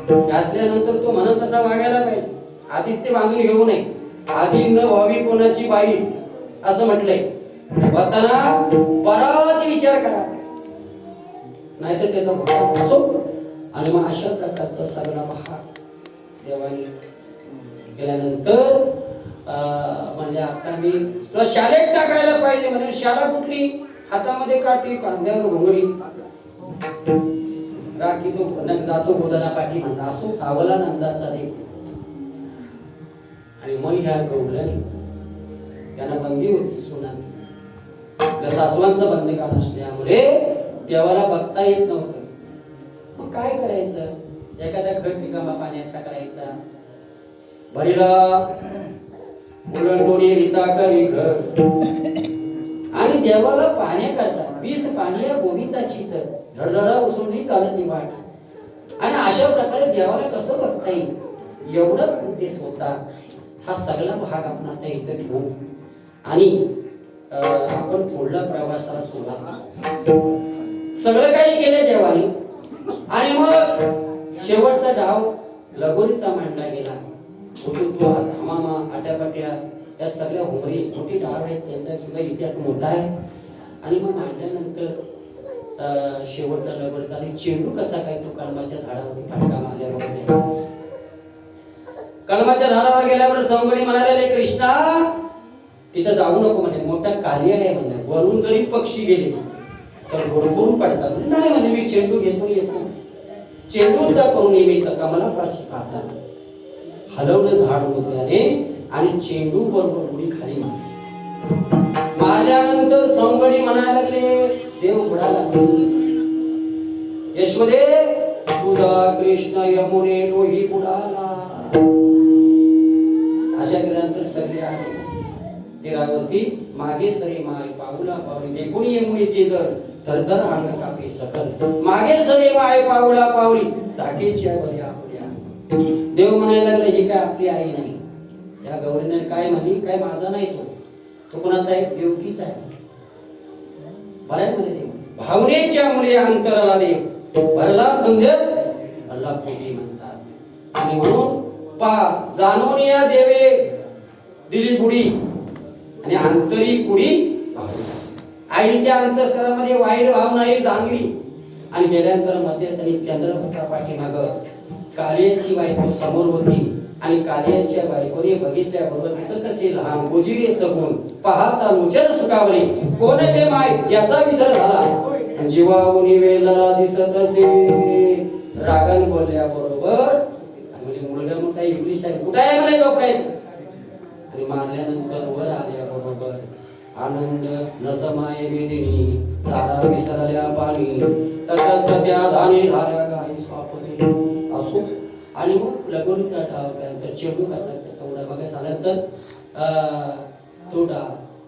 घातल्यानंतर तो म्हणत तसा वागायला पाहिजे. आधीच ते बांधून घेऊ नये. आधी न व्हावी कोणाची बाई असं म्हटलंय. होताना बराच विचार करा नाहीतर त्याचा असो. आणि मग अशा प्रकारचा सगळा भाग देवाने केल्यानंतर म्हणजे आता मी तुला शाळेत टाकायला पाहिजे. म्हणजे शाळा कुठली. हातामध्ये काठी कांद्यावर घोंगडी राखी तो जातो गोदना पाठी म्हणता. असो सावला नंदाचा देव. आणि मग ह्या गवळणी त्यांना बंदी होती सोनाची. आपल्या सासवांचं बंदकान असल्यामुळे देवाला बघता येत नव्हतं. मग काय करायचं. एखादा घट रिकामा पाण्याचा करायचा. भरीला उलंडोणी रिता करी घर. आणि देवाला पाण्याकरता 20 पाणी या गोविंदाची झडझडा उसळून चालत ती वाट. आणि अशा प्रकारे देवाला कसं बघता येईल एवढाच उद्देश होता. हा सगळा भाग आपण आता इथं ठेवू आणि आपण पुढल्या प्रवासाला सुरुवात. सगळं काही केलं देवाने. आणि मग शेवटचा डाव लगोरीचा मांडला गेला. मामा आट्यापाट्या या सगळ्या होमरी मोठी डाव आहेत. त्यांचा सुद्धा इतिहास मोठा आहे. आणि मग मांडल्यानंतर शेवटचा लगोरीचा आणि चेंडू कसा काय तो कलमाच्या झाडावरती फटका मारल्यावर कलमाच्या झाडावर गेल्यावर संगडी म्हणाले कृष्णा तिथं जाऊ नको म्हणे. मोठा काली आहे म्हणे. वरून जरी पक्षी गेले तर भरभरून पडतात. नाही म्हणे मी चेंडू घेतो येतो. चेंडूचा करून निमित्त कमलापाशी पाहतात. हलवलं झाड होत्याने आणि चेंडू बरोबर उडी खाली मारली. मारल्यानंतर संगडी म्हणायला लागले देव बुडाला. यशोदे तुझा कृष्ण यमुने लोही बुडाला. अशा केल्यानंतर सगळे आले तीरावरती. मागे सरे माय पाऊला पावली. देखून यमुनेचे जर थरथर अंग कापे सकल. मागे सरे माय पाऊला पावली धाकेच्या वरी आपल्या. देव म्हणायला लागला ही काय आपली आई नाही. या गौरीने काय म्हणी काय माझा नाही तो. तो कोणाचा आहे? देवकीचा आहे. बरं म्हणे देव भावनेच्या मुले अंतराला देव भरला संध्या भरला कोटी म्हणतात. आणि म्हणून पहा जाणून या देवे दिली बुडी आणि अंतरी कुडी आईच्या अंतःकरणामध्ये वाईट भावना ही जाणली आणि गेल्यानंतर मध्यस्थानी चंद्रभटा पाठीमाग कालियाची बायको समोर होती आणि कालियाच्या बायकोने बघितल्याबरोबर दिसत असे लहान गोजिरे सगून पाहता लोचन सुखावले कोण ते माय याचा विसर झाला जीवा उनी वेळेला दिसत असे रागन बोलल्याबरोबर म्हणजे मुलगा मोठा इंग्लिश आहे कुठे आहे मला झोपायचं आणि मारल्यानंतर वर आल्याबरोबर आनंद नसमाये वेदिनी सारा विसरल्या पाणी तटस्थ त्या धानी धाऱ्या गाई स्वापने असो आणि मग लगोरीचा डाव त्यानंतर चेंडू कसा तेवढा बघायला आल्यानंतर तोडा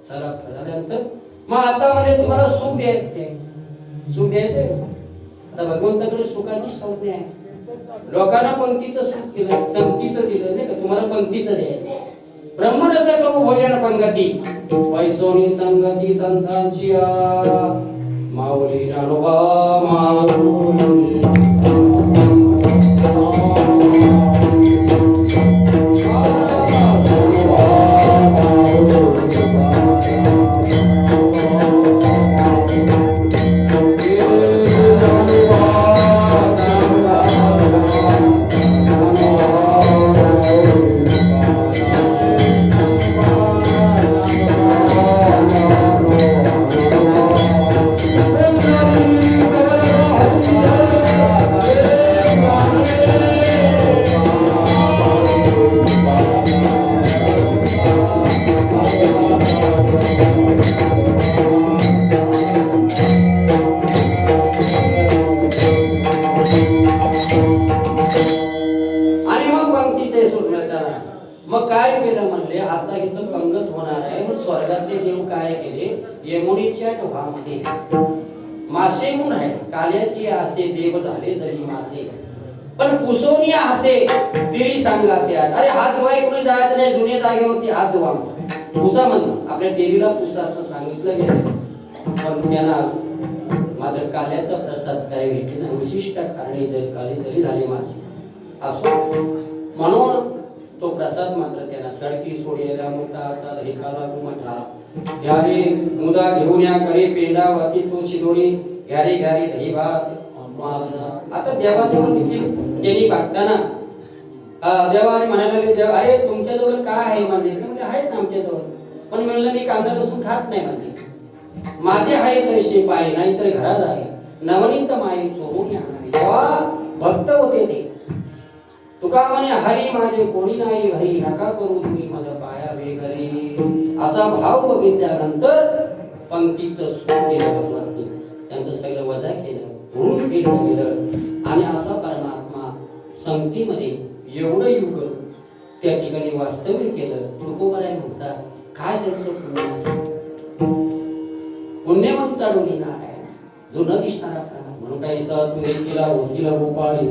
सारा झाल्यानंतर मग आता म्हणजे तुम्हाला सुख द्यायचंय आता भगवंताकडे सुखाची संज्ञा आहे लोकांना पंक्तीचं सुख दिलं संगतीचं दिलं नाही का तुम्हाला पंक्तीचं द्यायचं ब्रह्मरस करू भोजन पंगती पैसोनी संगती संतांची माऊली रानोबा माऊली मग काय केलं म्हणले आता इथं पंगत होणार आहे मग स्वर्गातले देव काय केले यमुनेच्या डोहामध्ये मासे म्हणून आहेत काल्याची आसे देव झाले जरी मासे पण पुसवणी आसे तिरी सांगा त्यात अरे हात धुवाय कोणी जायचं नाही जुन्या जागेवरती हात धुवा पुसा म्हणलं आपल्या देवीला पुसा असं सांगितलं गेलं पण त्यांना मात्र काल्याचा प्रसाद काय भेटे ना विशिष्ट कारणे जर काली जरी झाले मासे असो म्हणून तो प्रसाद मात्र त्यांना सडकी सोडलेला मोठा धिकाला मोठा यारे मुदा घेऊन या करे पेंडावती तो शिदोडी घ्यारे घ्यारे दही भात आता देवाजवळ देखील त्यांनी बघताना देवाने म्हणायला लागले देव अरे तुमच्याजवळ काय आहे म्हणले म्हणजे आहेत आमच्याजवळ पण म्हणलं मी कांदा लसूण खात नाही म्हणले माझे आहे तसे पाय नाही तर घरात आहे नवनीत माई चोरून आणणारे देवा भक्त होते ते तुका म्हणे हरी माझे कोणी नाही घरी नका करू तुम्ही माझ्या पाया वेगळे असा भाव बघितल्यानंतर पंक्तीचं सुख केलं भगवंतांनी त्यांचं सगळं वजा केलं म्हणून फेडलं गेलं आणि असा परमात्मा संगतीमध्ये एवढं युग त्या ठिकाणी वास्तव्य केलं तुकोबराय म्हणतात काय त्यांचं पुण्य असेल पुण्यवंताडोनी नारायण जो न दिसणारा प्रमाण म्हणून काही तुझे केला वसिला गोपाळी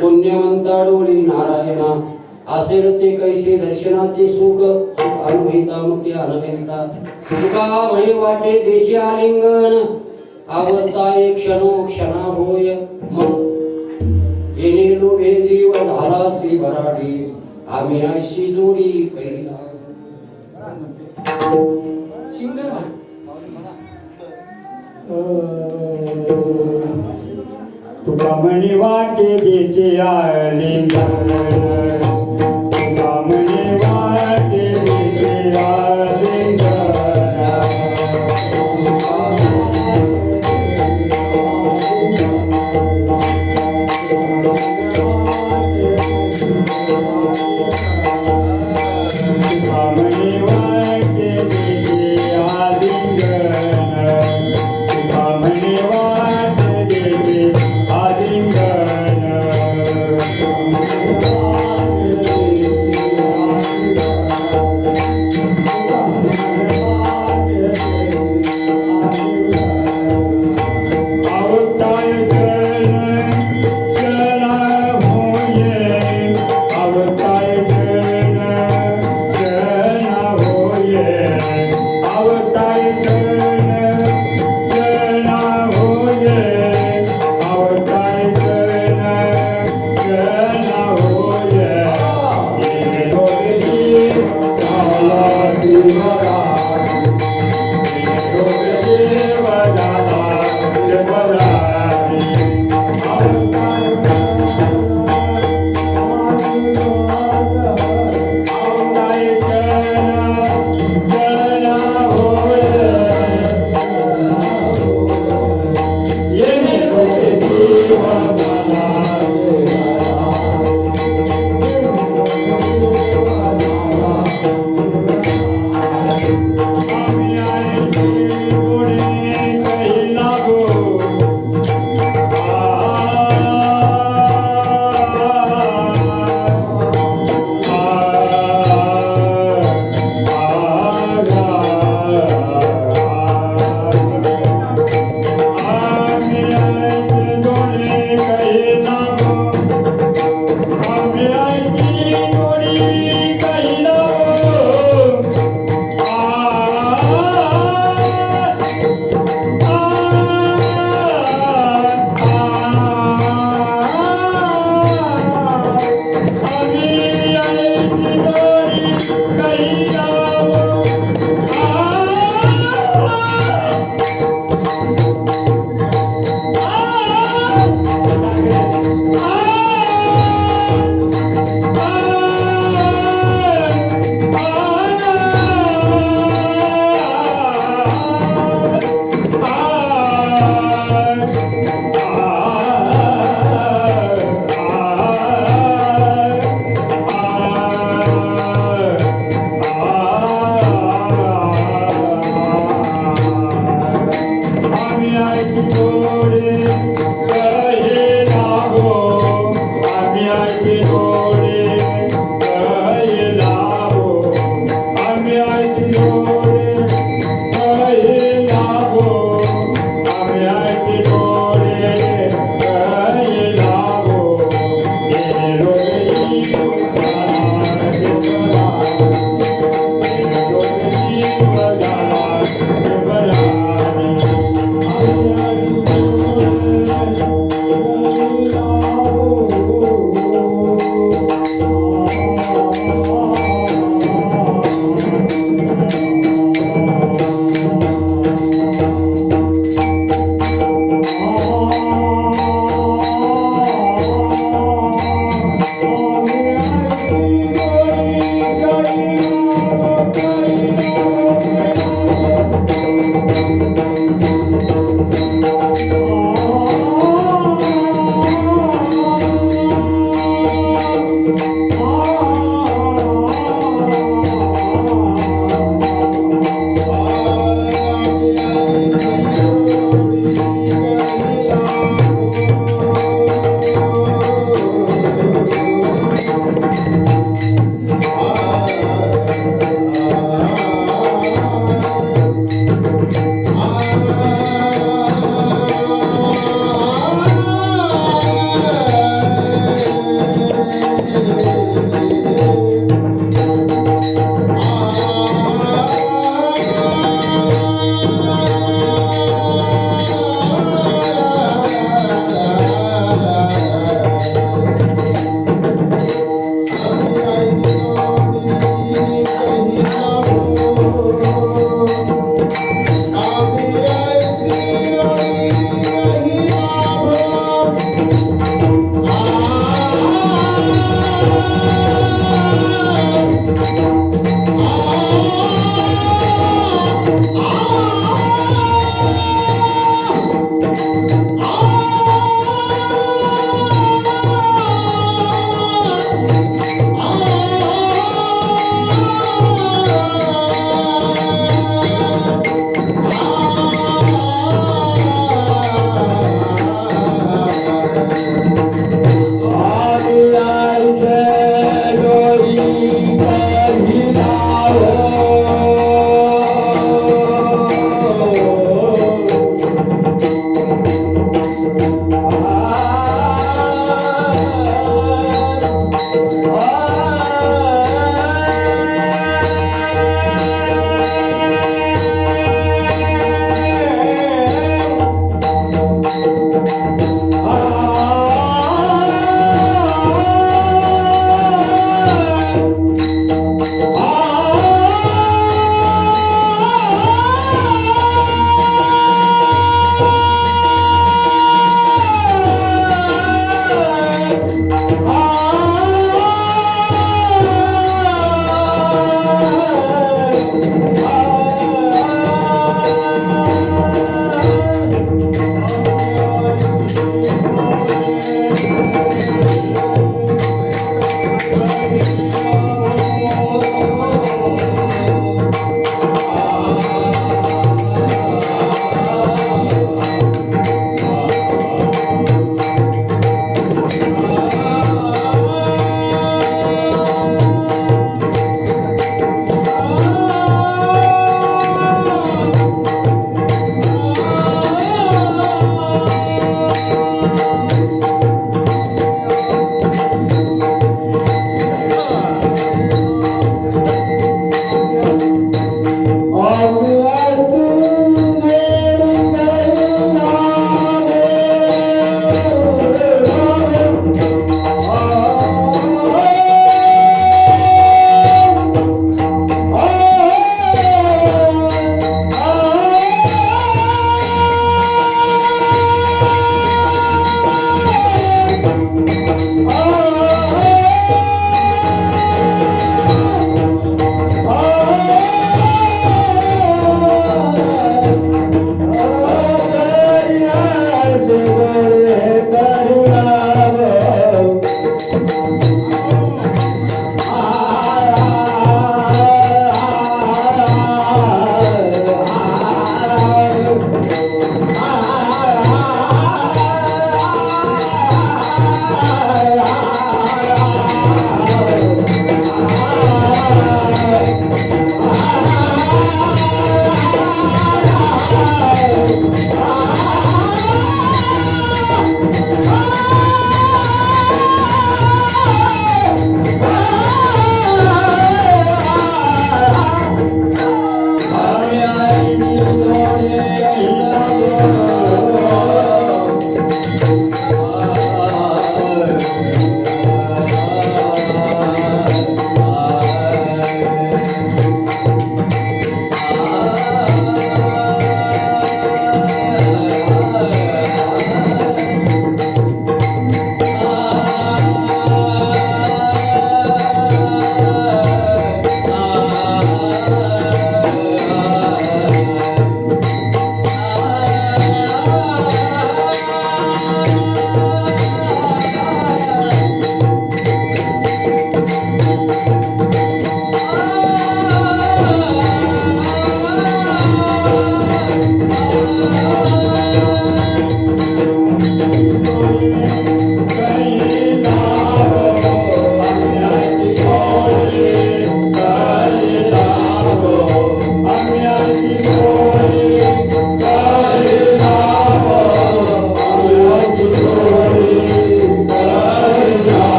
पुण्यवंता डोळी नारायणा असेल ते कैसे दर्शनाचे सुख अनुभविता मुक्ती अनुभविता तुका म्हणे वाटे देशी आलिंगन अवस्था एक क्षणो क्षणा होय मन येणे लोभे जीव धारा श्री भराडी आम्ही ऐशी जोडी कैला शिवले तुका म्हणे वाटे देचे आलिंगन तुका म्हणे वाटे देचे आलिंगन अवतारी शरण शरणा होय अवतारी शरण शरणा होय ये लोकजी झाला देवरा ये लोकजी झाला देवरा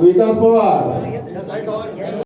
विकास पवार